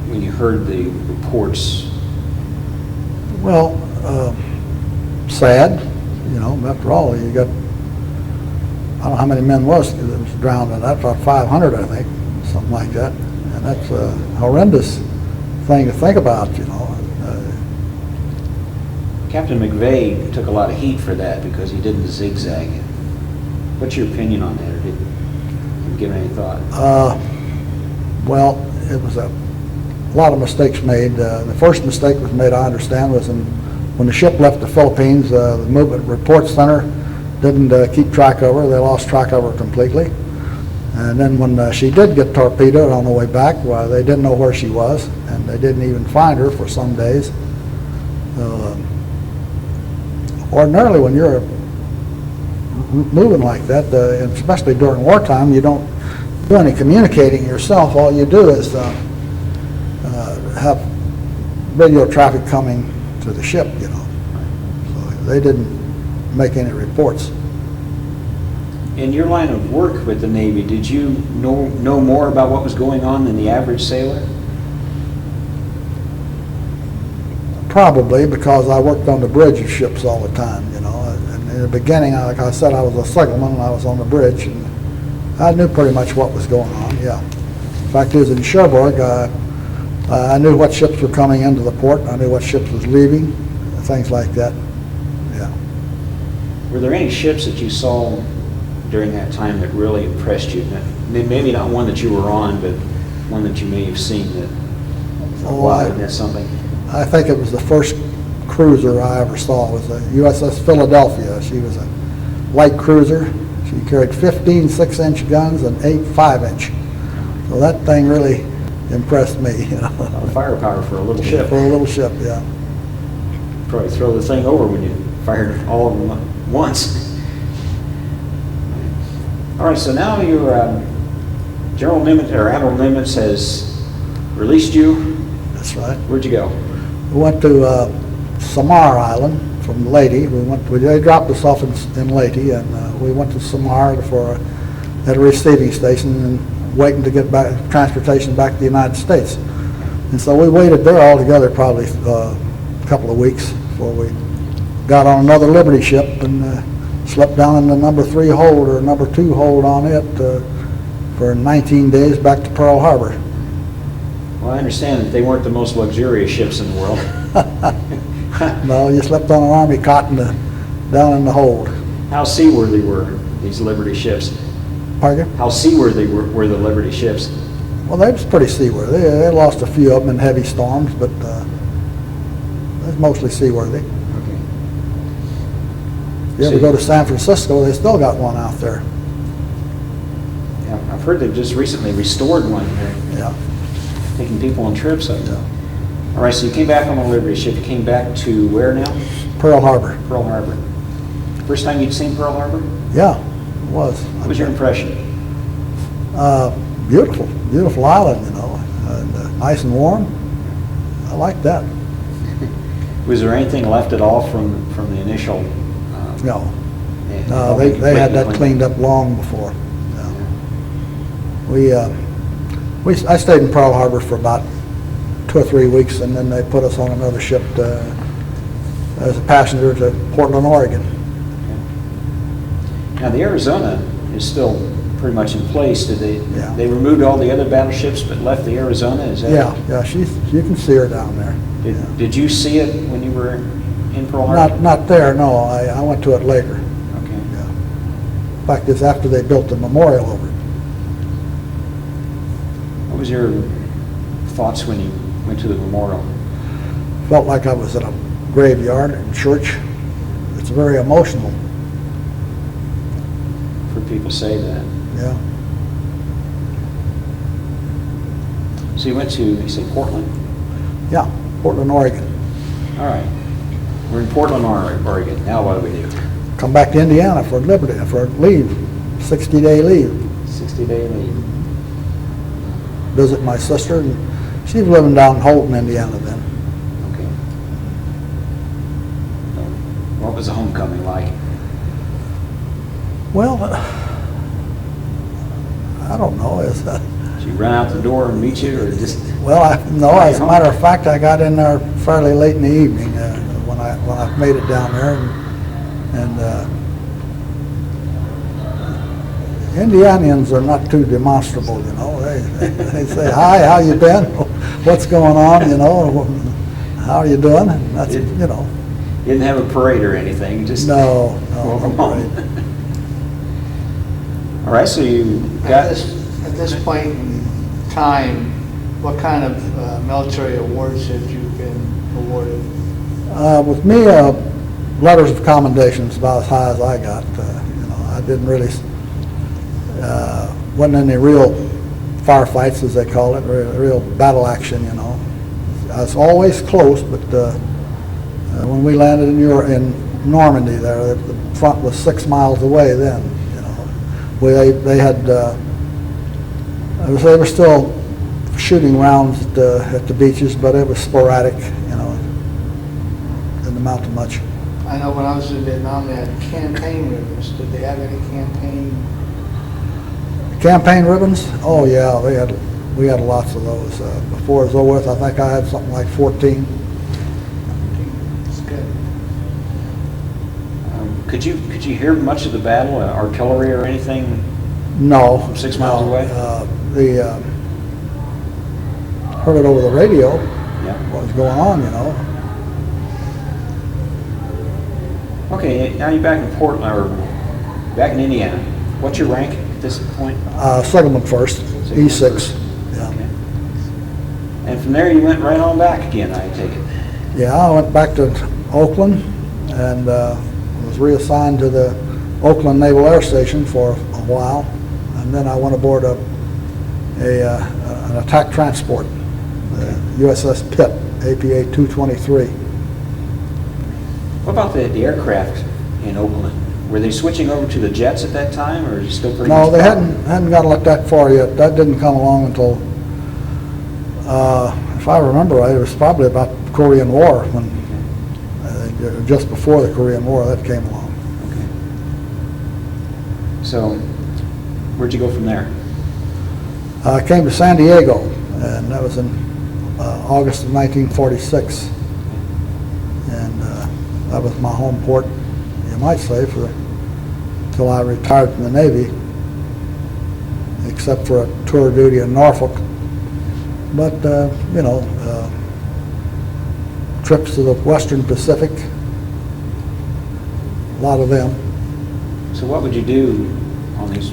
when you heard the reports? Well, sad. You know, after all, you got, I don't know how many men that was drowned in that, about 500, I think, something like that. And that's a horrendous thing to think about, you know. Captain McVeigh took a lot of heat for that because he didn't zigzag it. What's your opinion on that, or did you give it any thought? Well, it was a lot of mistakes made. The first mistake was made, I understand, was when the ship left the Philippines, the Movement Report Center didn't keep track of her. They lost track of her completely. And then when she did get torpedoed on the way back, well, they didn't know where she was, and they didn't even find her for some days. Ordinarily, when you're moving like that, especially during wartime, you don't do any communicating yourself. All you do is have radio traffic coming to the ship, you know. So they didn't make any reports. In your line of work with the Navy, did you know more about what was going on than the average sailor? Probably, because I worked on the bridge of ships all the time, you know. And in the beginning, like I said, I was a signalman and I was on the bridge, and I knew pretty much what was going on, yeah. Fact is, in Cherbourg, I knew what ships were coming into the port, I knew what ships was leaving, things like that, yeah. Were there any ships that you saw during that time that really impressed you? Maybe not one that you were on, but one that you may have seen that, wow, isn't that something? I think it was the first cruiser I ever saw. It was the USS Philadelphia. She was a light cruiser. She carried 15 6-inch guns and 8 5-inch. So that thing really impressed me, you know. A lot of firepower for a little ship. For a little ship, yeah. Probably throw the thing over when you fired all of them at once. All right, so now your General Nimitz, or Admiral Nimitz has released you. That's right. Where'd you go? We went to Samar Island from Leyte. They dropped us off in Leyte, and we went to Samar at a receiving station and waiting to get back transportation back to the United States. And so we waited there all together probably a couple of weeks before we got on another Liberty ship and slept down in the number 3 hold or number 2 hold on it for 19 days back to Pearl Harbor. Well, I understand that they weren't the most luxurious ships in the world. No, you slept on an Army cot down in the hold. How seaworthy were these Liberty ships? Pardon? How seaworthy were the Liberty ships? Well, they was pretty seaworthy. They lost a few of them in heavy storms, but they're mostly seaworthy. Okay. You ever go to San Francisco, they still got one out there. Yeah, I've heard they've just recently restored one here, Yeah. taking people on trips up there. Yeah. All right, so you came back on a Liberty ship. You came back to where now? Pearl Harbor. Pearl Harbor. First time you'd seen Pearl Harbor? Yeah, it was. What was your impression? Beautiful, beautiful island, you know, and, nice and warm. I like that. Was there anything left at all from the initial? No, no, they had that cleaned up long before. Yeah. I stayed in Pearl Harbor for about 2 or 3 weeks, and then they put us on another ship as a passenger to Portland, Oregon. Okay. Now the Arizona is still pretty much in place. Did they? Yeah. They removed all the other battleships but left the Arizona. Is that? Yeah, yeah, you can see her down there. Did you see it when you were in Pearl Harbor? Not there, no. I went to it later. Okay. Yeah. In fact, it's after they built the memorial over it. What was your thoughts when you went to the memorial? Felt like I was in a graveyard in church. It's very emotional. I've heard people say that. Yeah. So you went to, you say Portland? Yeah, Portland, Oregon. All right. We're in Portland, Oregon. Now what do we do? Come back to Indiana for Liberty, for leave, 60-day leave. 60-day leave. Visit my sister, and she was living down in Holton, Indiana then. Okay. What was the homecoming like? Well, I don't know. Did you run out the door and meet you, or just? Well, as a matter of fact, I got in there fairly late in the evening when I made it down there, and Indianians are not too demonstrable, you know. They say, "Hi, how you been? What's going on? You know, how are you doing?" And that's you know. You didn't have a parade or anything, just No welcome parade. home. All right, so you got. At this point in time, what kind of military awards have you been awarded? With me, letters of commendation is about as high as I got. You know, I didn't really, wasn't any real firefights, as they call it, real battle action, you know. I was always close, but when we landed in Normandy there, the front was 6 miles away then, you know. They had, they were still shooting rounds at the beaches, but it was sporadic, you know. Didn't amount to much. I know when I was in Vietnam, they had campaign ribbons. Did they have any Campaign ribbons? Oh yeah, we had lots of those. Before it was over with, I think I had something like 14. Could you hear much of the battle, artillery or anything? No. From 6 miles away? Heard it over the radio, Yeah. what was going on, you know. Okay, now you're back in Portland, or back in Indiana. What's your rank at this point? Signalman first, E6. Yeah. Okay. And from there you went right on back again, I take it? Yeah, I went back to Oakland and was reassigned to the Oakland Naval Air Station for a while. And then I went aboard an attack transport, the USS Pitt, APA 223. What about the aircraft in Oakland? Were they switching over to the jets at that time, or is it still pretty No, much? they hadn't got it that far yet. That didn't come along until, if I remember right, it was probably about the Korean War, when just before the Korean War that came along. Okay. So, where'd you go from there? I came to San Diego, and that was in August of 1946. And that was my home port, you might say, until I retired from the Navy, except for a tour duty in Norfolk. But, you know, trips to the Western Pacific, a lot of them. So what would you do on these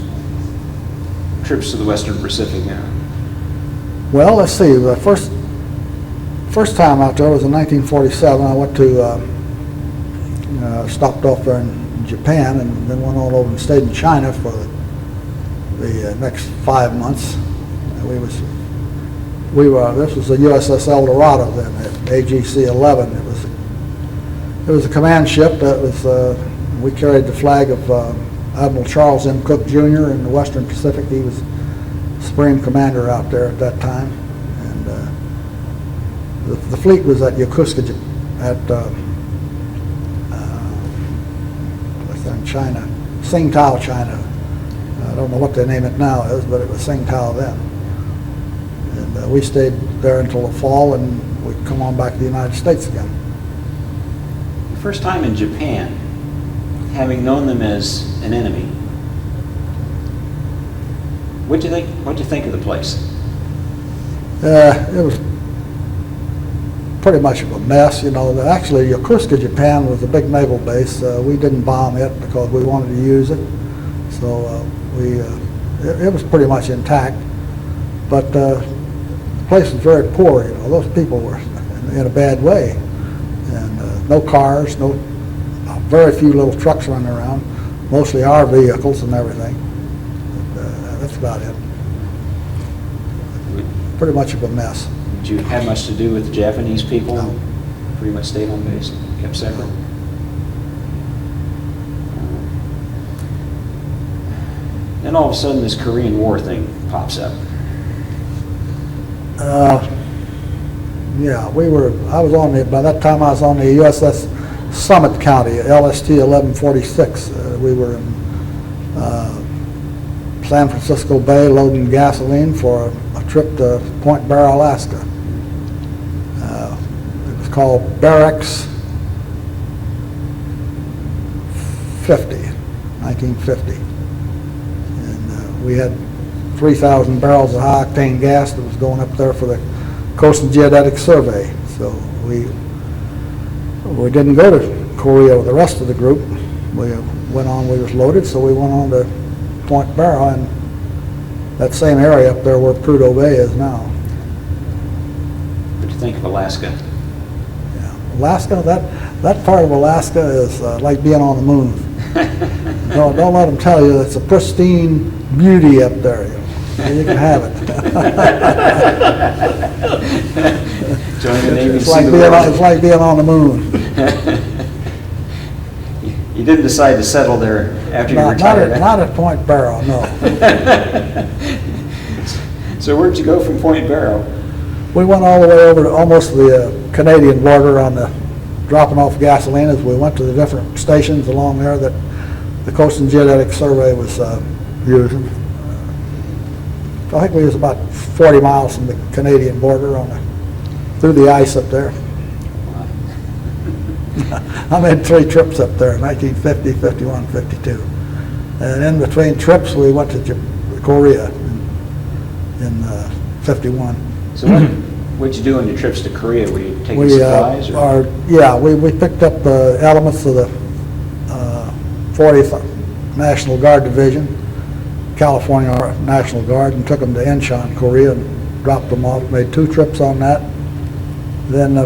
trips to the Western Pacific now? Well, let's see. The first time out there was in 1947. I went to stopped off there in Japan, and then went on over and stayed in China for the next 5 months. This was the USS El Dorado then, at AGC-11. It was a command ship that was. We carried the flag of Admiral Charles M. Cook Jr. in the Western Pacific. He was Supreme Commander out there at that time, and the fleet was at Yokosuka, at in China, Tsingtao, China. I don't know what they name it now is, but it was Tsingtao then. And we stayed there until the fall, and we'd come on back to the United States again. The first time in Japan, having known them as an enemy, what'd you think of the place? It was pretty much of a mess, you know. Actually, Yokosuka, Japan was a big naval base. We didn't bomb it because we wanted to use it. So it was pretty much intact. But the place was very poor, you know. Those people were in a bad way. And no cars, very few little trucks running around, mostly our vehicles and everything. That's about it. Pretty much of a mess. Did you have much to do with the Japanese people? No. Pretty much stayed on base, kept separate? Then all of a sudden this Korean War thing pops up. Yeah, by that time I was on the USS Summit County, LST 1146. We were in San Francisco Bay loading gasoline for a trip to Point Barrow, Alaska. It was called Barracks 1950. And we had 3,000 barrels of high-octane gas that was going up there for the Coast and Geodetic Survey. So we didn't go to Korea with the rest of the group. We went on, we was loaded, so we went on to Point Barrow, and that same area up there where Prudhoe Bay is now. What do you think of Alaska? Yeah. Alaska, that part of Alaska is like being on the moon. Don't let them tell you it's a pristine beauty up there. You know. You can have it. Join the Navy. It's like being on the moon. You didn't decide to settle there after you retired? Not at Point Barrow, no. So where'd you go from Point Barrow? We went all the way over to almost the Canadian border on the dropping off gasoline as we went to the different stations along there that the Coast and Geodetic Survey was using. I think we was about 40 miles from the Canadian border through the ice up there. I made 3 trips up there, 1950, 51, 52. And in between trips, we went to Korea in 51. So what'd you do on your trips to Korea? Were you taking We, supplies? Or? we picked up elements of the 40th National Guard Division, California National Guard, and took them to Incheon, Korea, and dropped them off. Made 2 trips on that. Then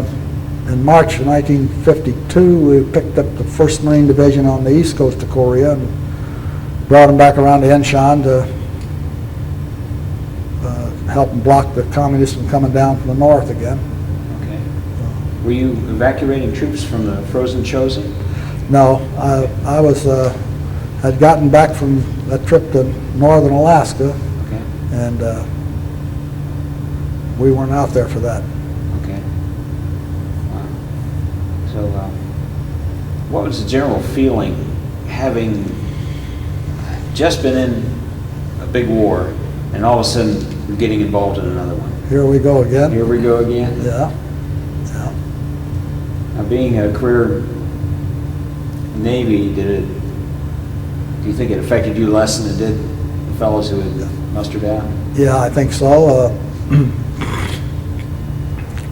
in March of 1952, we picked up the 1st Marine Division on the east coast of Korea and brought them back around to Incheon to help them block the communists from coming down from the north again. Okay. Were you evacuating troops from the frozen Chosin? No, I was had gotten back from that trip to northern Alaska, Okay. and we weren't out there for that. Okay. Wow. So, what was the general feeling having just been in a big war and all of a sudden you're getting involved in another one? Here we go again. Here we go again? Yeah. Now, being a career Navy, do you think it affected you less than it did the fellows who had mustered out? Yeah, I think so.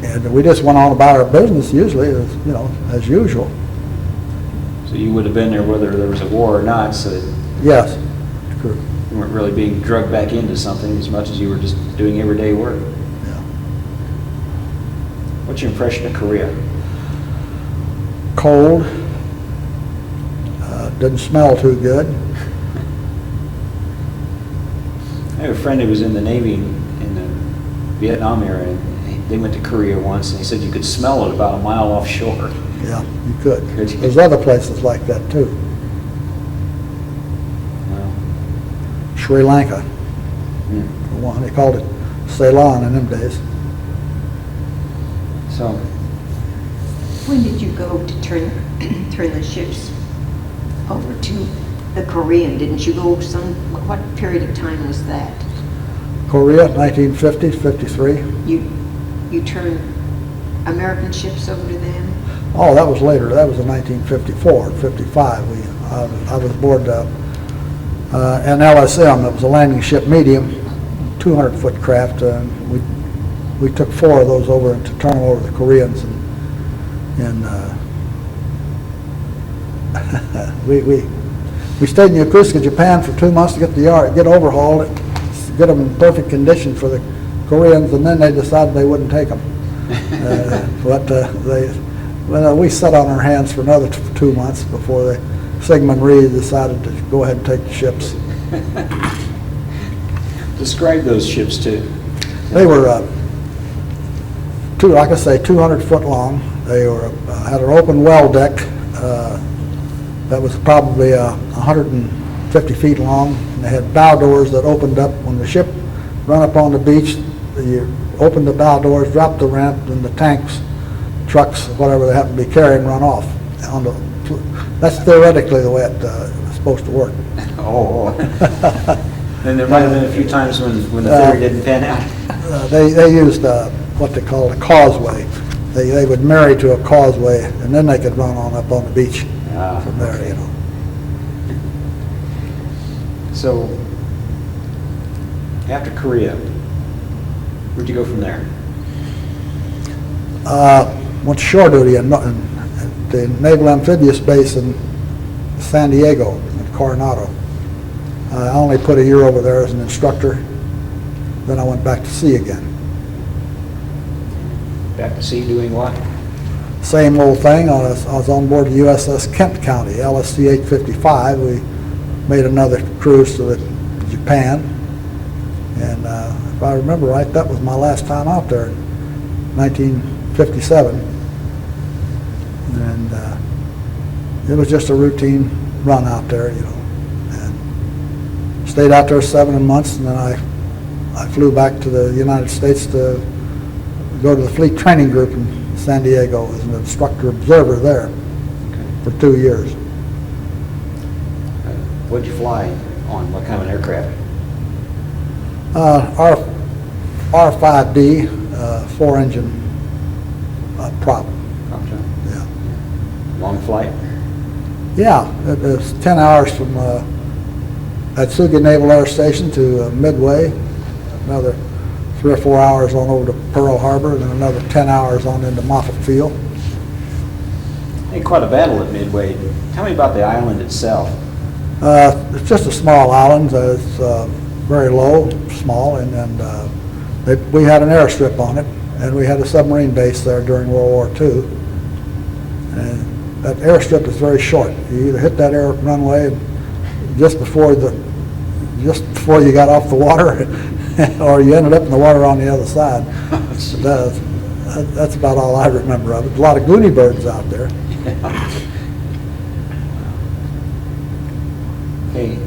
And we just went on about our business usually, as usual. So you would have been there whether there was a war or not, so that Yes. True. you weren't really being drugged back into something as much as you were just doing everyday work. Yeah. What's your impression of Korea? Cold. Didn't smell too good. I have a friend who was in the Navy in the Vietnam era, and they went to Korea once, and he said you could smell it about a mile offshore. Yeah, you could. Could you? There's other places like that too. Well, Sri Lanka, hmm. for one. They called it Ceylon in them days. So, When did you go to turn the ships over to the Korean? Didn't you go what period of time was that? Korea, 1950, 53. You turned American ships over to them? Oh, that was later. That was in 1954, 55. I was aboard an LSM. That was a landing ship medium, 200-foot craft. We took 4 of those over to turn them over to the Koreans, and we stayed in Yokosuka, Japan for 2 months to get the yard, get overhauled, get them in perfect condition for the Koreans, and then they decided they wouldn't take them. We sat on our hands for another 2 months before Sigmund Reed decided to go ahead and take the ships. describe those ships too. They were, like I say, 200 foot long. They were had an open well deck that was probably 150 feet long. And they had bow doors that opened up when the ship run up on the beach. You open the bow doors, drop the ramp, and the tanks, trucks, whatever they happen to be carrying, run off. That's theoretically the way it was supposed to work. Oh. And there might have been a few times when the theory didn't pan out. They used what they called a causeway. They would marry to a causeway, and then they could run on up on the beach from there, okay. So, after Korea, where'd you go from there? Went to shore duty at the Naval Amphibious Base in San Diego, at Coronado. I only put a year over there as an instructor. Then I went back to sea again. Back to sea doing what? Same old thing. I was on board the USS Kent County, LSC 855. We made another cruise to Japan. And if I remember right, that was my last time out there in 1957. And it was just a routine run out there, And stayed out there 7 months, and then I flew back to the United States to go to the Fleet Training Group in San Diego as an instructor observer there for 2 years. What'd you fly on? What kind of an aircraft? R5D, 4-engine prop. Okay. Yeah. Long flight? Yeah, it was 10 hours from Atsugi Naval Air Station to Midway, another 3 or 4 hours on over to Pearl Harbor, and then another 10 hours on into Moffett Field. Had quite a battle at Midway. Tell me about the island itself. It's just a small island. It's very low, small, and we had an airstrip on it, and we had a submarine base there during World War II. And that airstrip is very short. You either hit that air runway just before you got off the water, or you ended up in the water on the other side. That's about all I remember of it. A lot of goony birds out there. Okay.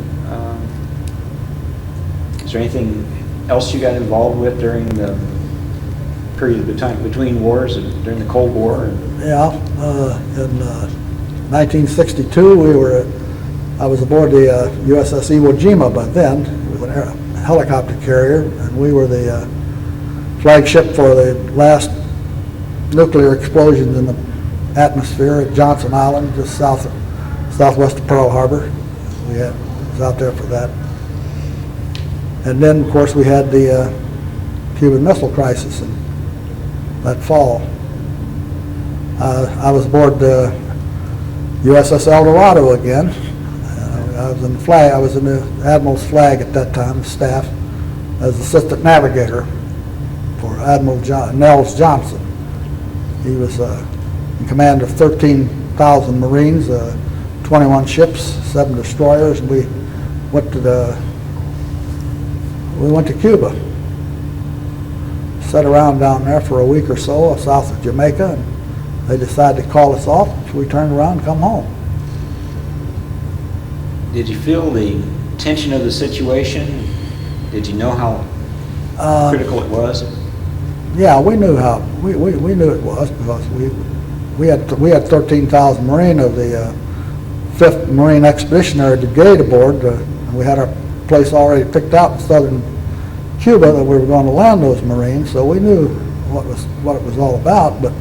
Is there anything else you got involved with during the period of time between wars, during the Cold War? Yeah. In 1962, I was aboard the USS Iwo Jima by then. It was a helicopter carrier, and we were the flagship for the last nuclear explosions in the atmosphere at Johnson Island, just southwest of Pearl Harbor. Was out there for that. And then, of course, we had the Cuban Missile Crisis in that fall. I was aboard the USS El Dorado again. I was in the flag. I was in the Admiral's flag at that time, staff, as assistant navigator for Admiral Nels Johnson. He was in command of 13,000 Marines, 21 ships, 7 destroyers, and we went to Cuba. Sat around down there for a week or so south of Jamaica, and they decided to call us off. So we turned around and come home. Did you feel the tension of the situation? Did you know how critical it was? Yeah, we knew we knew it was, because we had 13,000 Marine of the 5th Marine Expeditionary Brigade aboard, and we had our place already picked out in southern Cuba that we were going to land those Marines, so we knew what it was all about. But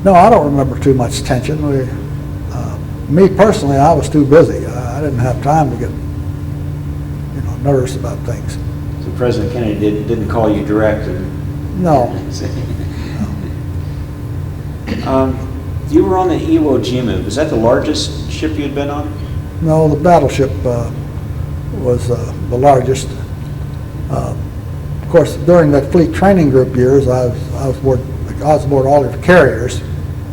no, I don't remember too much tension. Me personally, I was too busy. I didn't have time to get nervous about things. So President Kennedy didn't call you direct? No. You were on the Iwo Jima. Was that the largest ship you'd been on? No, the battleship was the largest. Of course, during the fleet training group years, I was aboard all of the carriers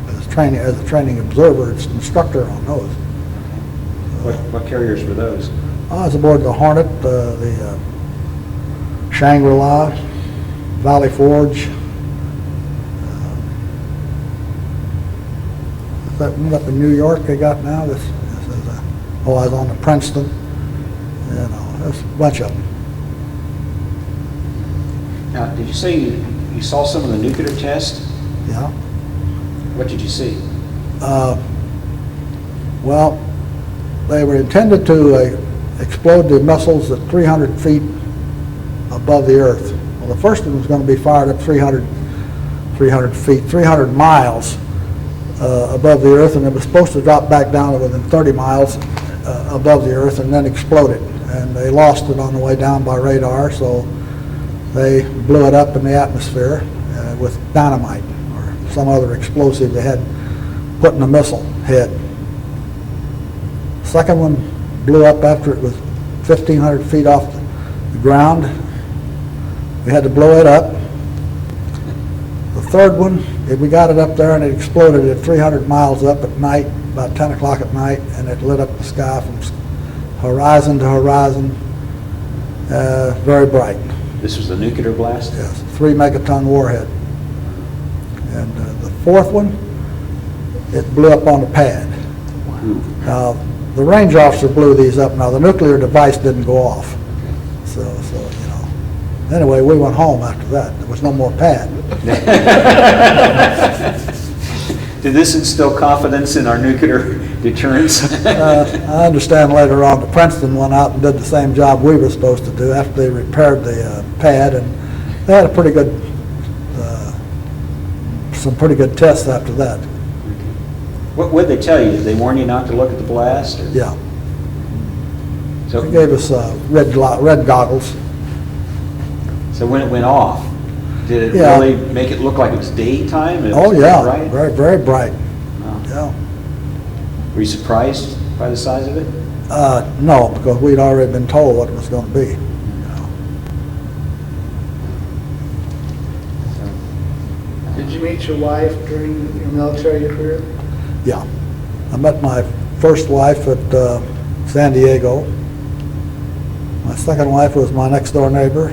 as a training observer, as instructor on those. What carriers were those? I was aboard the Hornet, the Shangri-La, Valley Forge. That one up in New York they got now. I was on the Princeton. There's a bunch of them. Now, did you say you saw some of the nuclear tests? Yeah. What did you see? Well, they were intended to explode the missiles at 300 feet above the Earth. Well, the first one was going to be fired at 300 feet, 300 miles above the Earth, and it was supposed to drop back down to within 30 miles above the Earth and then exploded. And they lost it on the way down by radar, so they blew it up in the atmosphere with dynamite or some other explosive they had put in the missile head. Second one blew up after it was 1,500 feet off the ground. We had to blow it up. The third one, we got it up there and it exploded at 300 miles up at night, about 10 o'clock at night, and it lit up the sky from horizon to horizon, very bright. This was the nuclear blast? Yes, 3 megaton warhead. And the fourth one, it blew up on the pad. Now, the range officer blew these up. Now, the nuclear device didn't go off. So Anyway, we went home after that. There was no more pad. Did this instill confidence in our nuclear deterrence? I understand later on the Princeton went out and did the same job we were supposed to do after they repaired the pad, and they had some pretty good tests after that. What did they tell you? Did they warn you not to look at the blast? Or? Yeah. So, They gave us red goggles. so when it went off, did it Yeah. really make it look like it was daytime? It Oh, was yeah, bright? very, very bright. Wow. Yeah. Were you surprised by the size of it? No, because we'd already been told what it was going to be. Did you meet your wife during your military career? Yeah. I met my first wife at San Diego. My second wife was my next door neighbor.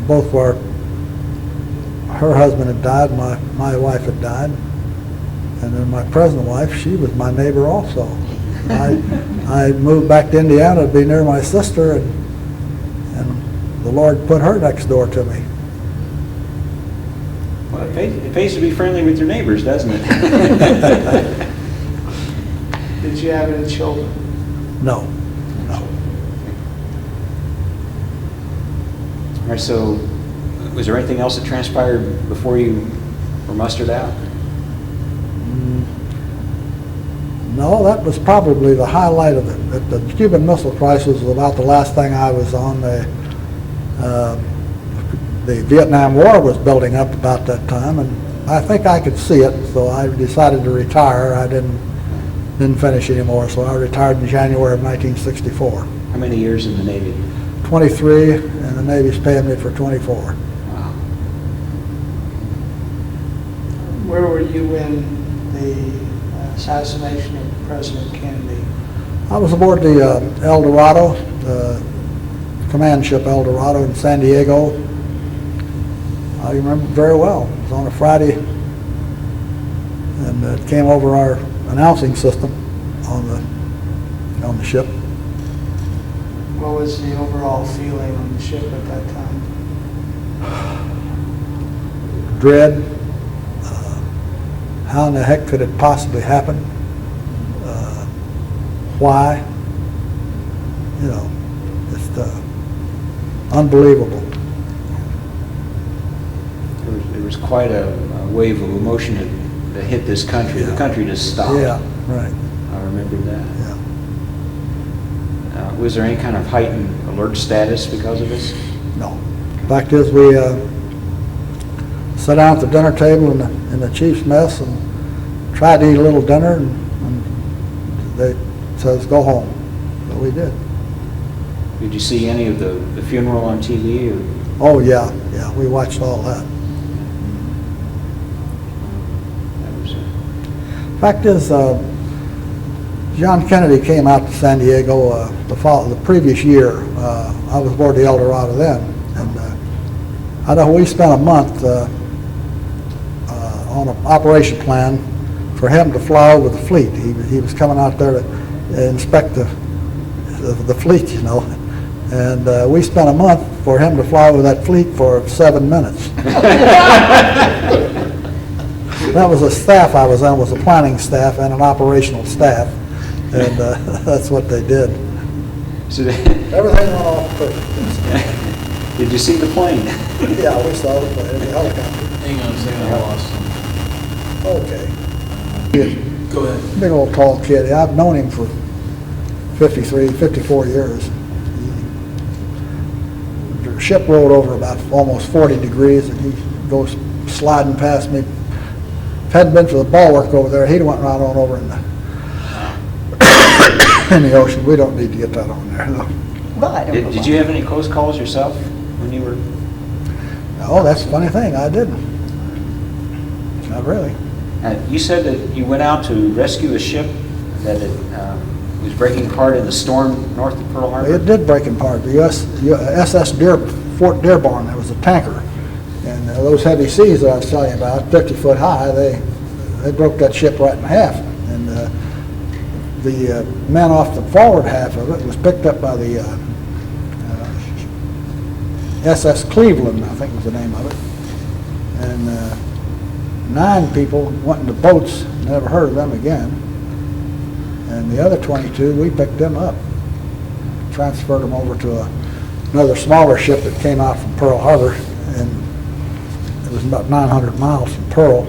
Both were, her husband had died, my wife had died. And then my present wife, she was my neighbor also. I moved back to Indiana to be near my sister, and the Lord put her next door to me. Well, it pays to be friendly with your neighbors, doesn't it? Did you have any children? No, no. All right, so was there anything else that transpired before you were mustered out? No, that was probably the highlight of it. The Cuban Missile Crisis was about the last thing I was on. The Vietnam War was building up about that time, and I think I could see it, so I decided to retire. I didn't finish anymore, so I retired in January of 1964. How many years in the Navy? 23, and the Navy's paying me for 24. Wow. Where were you when the assassination of President Kennedy? I was aboard the El Dorado, the command ship El Dorado in San Diego. I remember very well. It was on a Friday, and it came over our announcing system on the ship. What was the overall feeling on the ship at that time? Dread. How in the heck could it possibly happen? Why? You know, just unbelievable. There was quite a wave of emotion that hit this country. Yeah. The country just stopped. Yeah, right. I remember that. Yeah. Was there any kind of heightened alert status because of this? No. Fact is, we sat down at the dinner table in the chief's mess and tried to eat a little dinner, and they says, go home. So we did. Did you see any of the funeral on TV? Or? Oh, yeah, we watched all that. That was, Fact is, John Kennedy came out to San Diego the previous year. I was aboard the El Dorado then, and I know we spent a month on an operation plan for him to fly over the fleet. He was coming out there to inspect the fleet, you know, and we spent a month for him to fly over that fleet for 7 minutes. That was a staff I was on, was a planning staff and an operational staff, and that's what they did. so Everything went off perfect. did you see the plane? Yeah, we saw the plane, the helicopter. Hang on a second, I lost him. Okay. Go ahead. Big old tall kid. I've known him for 54 years. The ship rolled over about almost 40 degrees, and he goes sliding past me. If it hadn't been for the bulwark over there, he'd went right on over in the ocean. We don't need to get that on there, though. Well, I don't know. Did you have any close calls yourself when you were? Oh, that's a funny thing. I didn't. Not really. You said that you went out to rescue a ship that was breaking apart in the storm north of Pearl Harbor. It did break apart. The USS Fort Dearborn, there was a tanker. And those heavy seas that I was telling you about, 50 foot high, they broke that ship right in half. And the men off the forward half of it was picked up by the SS Cleveland, I think was the name of it. And 9 people went into boats, never heard of them again. And the other 22, we picked them up, transferred them over to another smaller ship that came out from Pearl Harbor, and it was about 900 miles from Pearl.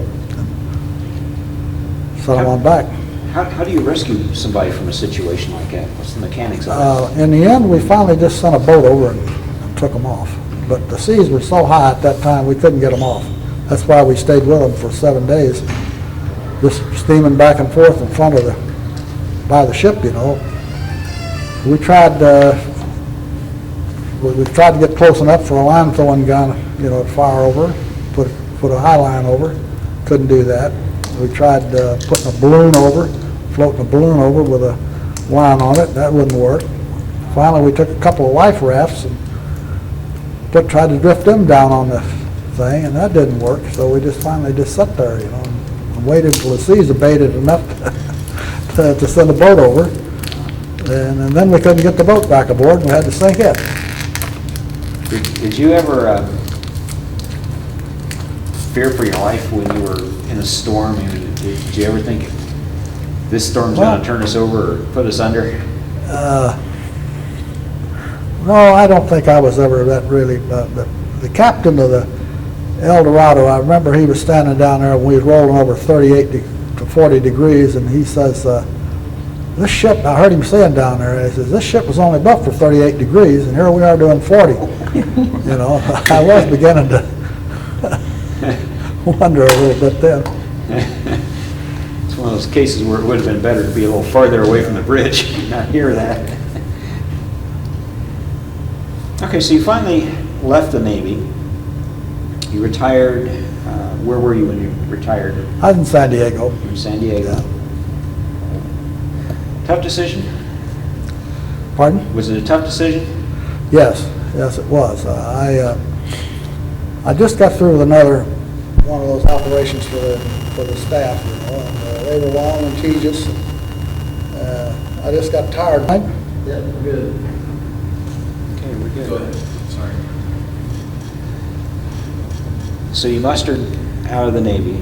And sent them on back. How do you rescue somebody from a situation like that? What's the mechanics of it? In the end, we finally just sent a boat over and took them off. But the seas were so high at that time, we couldn't get them off. That's why we stayed with them for 7 days, just steaming back and forth in front of by the ship, you know. We tried to get close enough for a line throwing gun, you know, to fire over, put a high line over. Couldn't do that. We tried putting a balloon over, floating a balloon over with a line on it. That wouldn't work. Finally, we took a couple of life rafts and tried to drift them down on the thing, and that didn't work. So we finally sat there, you know, and waited until the seas abated enough to send a boat over. And then we couldn't get the boat back aboard, and we had to sink it. Did you ever fear for your life when you were in a storm? Did you ever think this storm's going to turn us over or put us under? No, I don't think I was ever that really. The captain of the El Dorado, I remember he was standing down there when we was rolling over 38 to 40 degrees, and he says, this ship, I heard him saying down there, he says, this ship was only built for 38 degrees, and here we are doing 40. You know, I was beginning to wonder a little bit then. It's one of those cases where it would have been better to be a little farther away from the bridge and not hear that. Okay, so you finally left the Navy. You retired. Where were you when you retired? I was in San Diego. You were in San Diego. Tough decision? Pardon? Was it a tough decision? Yes, it was. I just got through with another one of those operations for the staff, you know, and they were long and tedious. I just got tired. Yeah, we're good. Okay, we're good. Go ahead, sorry. So you mustered out of the Navy.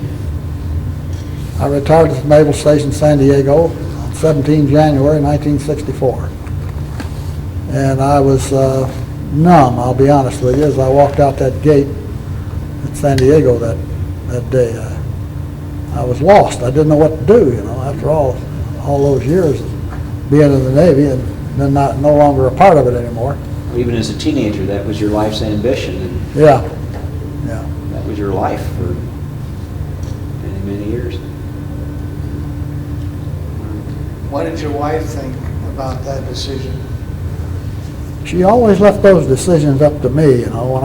I retired at the Naval Station San Diego on 17 January 1964. And I was numb, I'll be honest with you, as I walked out that gate at San Diego that day. I was lost. I didn't know what to do, you know, after all those years of being in the Navy and then no longer a part of it anymore. Even as a teenager, that was your life's ambition. And Yeah. that was your life for many, many years. What did your wife think about that decision? She always left those decisions up to me, you know. When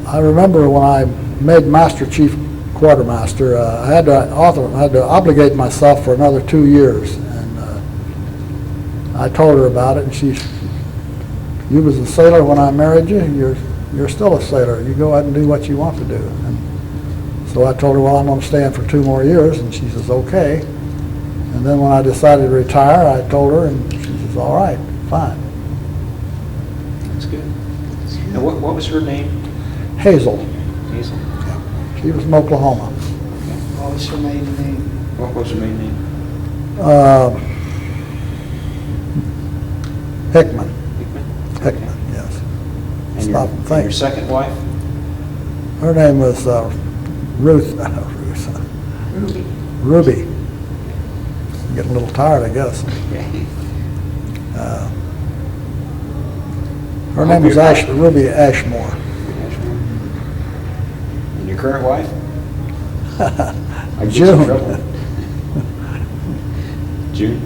I remember when I made Master Chief Quartermaster, I had to obligate myself for another 2 years, and I told her about it, and you was a sailor when I married you. You're still a sailor. You go ahead and do what you want to do. And so I told her, well, I'm going to stay in for 2 more years, and she says, okay. And then when I decided to retire, I told her, and she says, all right, fine. That's good. And what was her name? Hazel. Hazel. She was from Oklahoma. What was her maiden name? What was her maiden name? Hickman. Hickman? Hickman, yes. And Stop and think. your second wife? Her name was Ruby. Getting a little tired, I guess. Okay. Her name was Ruby Ashmore. And your current wife? June. June?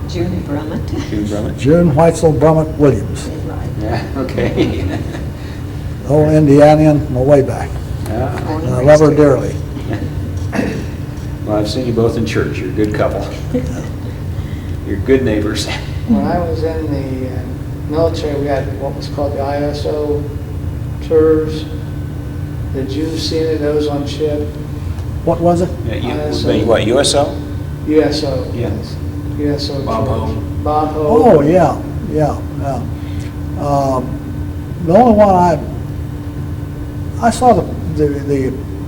June Brummett. June Brummett? June Whitesell Brummett Williams. Right. Yeah, okay. Old Indianian from way back. Yeah. And I love her dearly. Well, I've seen you both in church. You're a good couple. You're good neighbors. When I was in the military, we had what was called the ISO tours. Did you see any of those on ship? What was it? Yeah, what, USO? USO. Yeah. Yes. USO Bob tours. Hope. Bob Hope. Oh, yeah. The only one I saw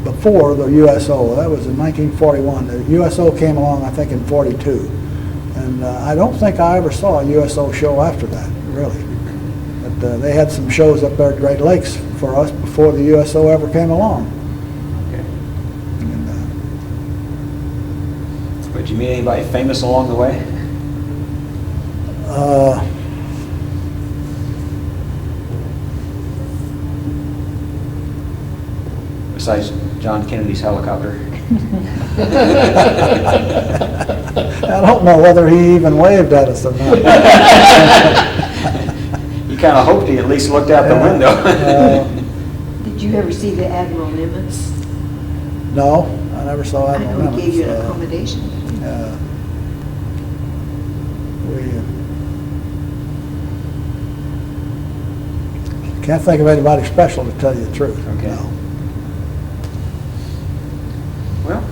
before the USO, that was in 1941. The USO came along, I think, in 42. And I don't think I ever saw a USO show after that, really. But they had some shows up there at Great Lakes for us before the USO ever came along. Okay. And, Did you meet anybody famous along the way? Besides John Kennedy's helicopter. I don't know whether he even waved at us or not. You kind of hoped he at least looked out the window. Did you ever see the Admiral Nimitz? No, I never saw that. I know he gave you an accommodation. We can't think of anybody special, to tell you the truth. Okay. No. Well,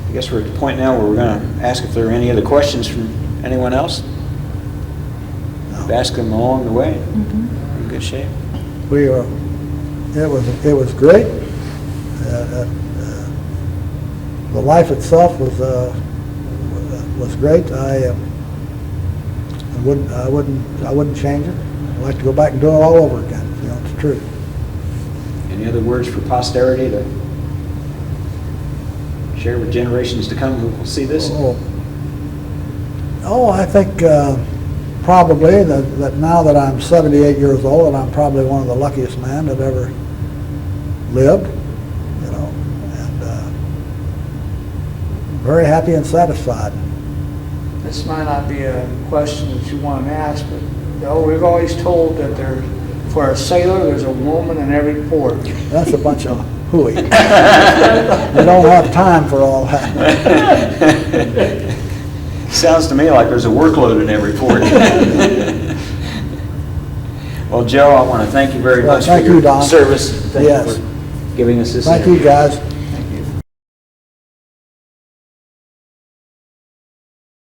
I guess we're at the point now where we're going to ask if there are any other questions from anyone else. We've asked them along the way. In good shape. We were. It was great. The life itself was great. I wouldn't change it. I'd like to go back and do it all over again. You know, it's the truth. Any other words for posterity to share with generations to come who will see this? I think probably that now that I'm 78 years old, and I'm probably one of the luckiest men that ever lived, you know, and very happy and satisfied. This might not be a question that you want to ask, but we've always told that for a sailor, there's a woman in every port. That's a bunch of hooey. We don't have time for all that. Sounds to me like there's a workload in every port. Well, Joe, I want to thank you very much for Thank you, your Don. service. Thank you Yes. for giving us this Thank you, interview. guys.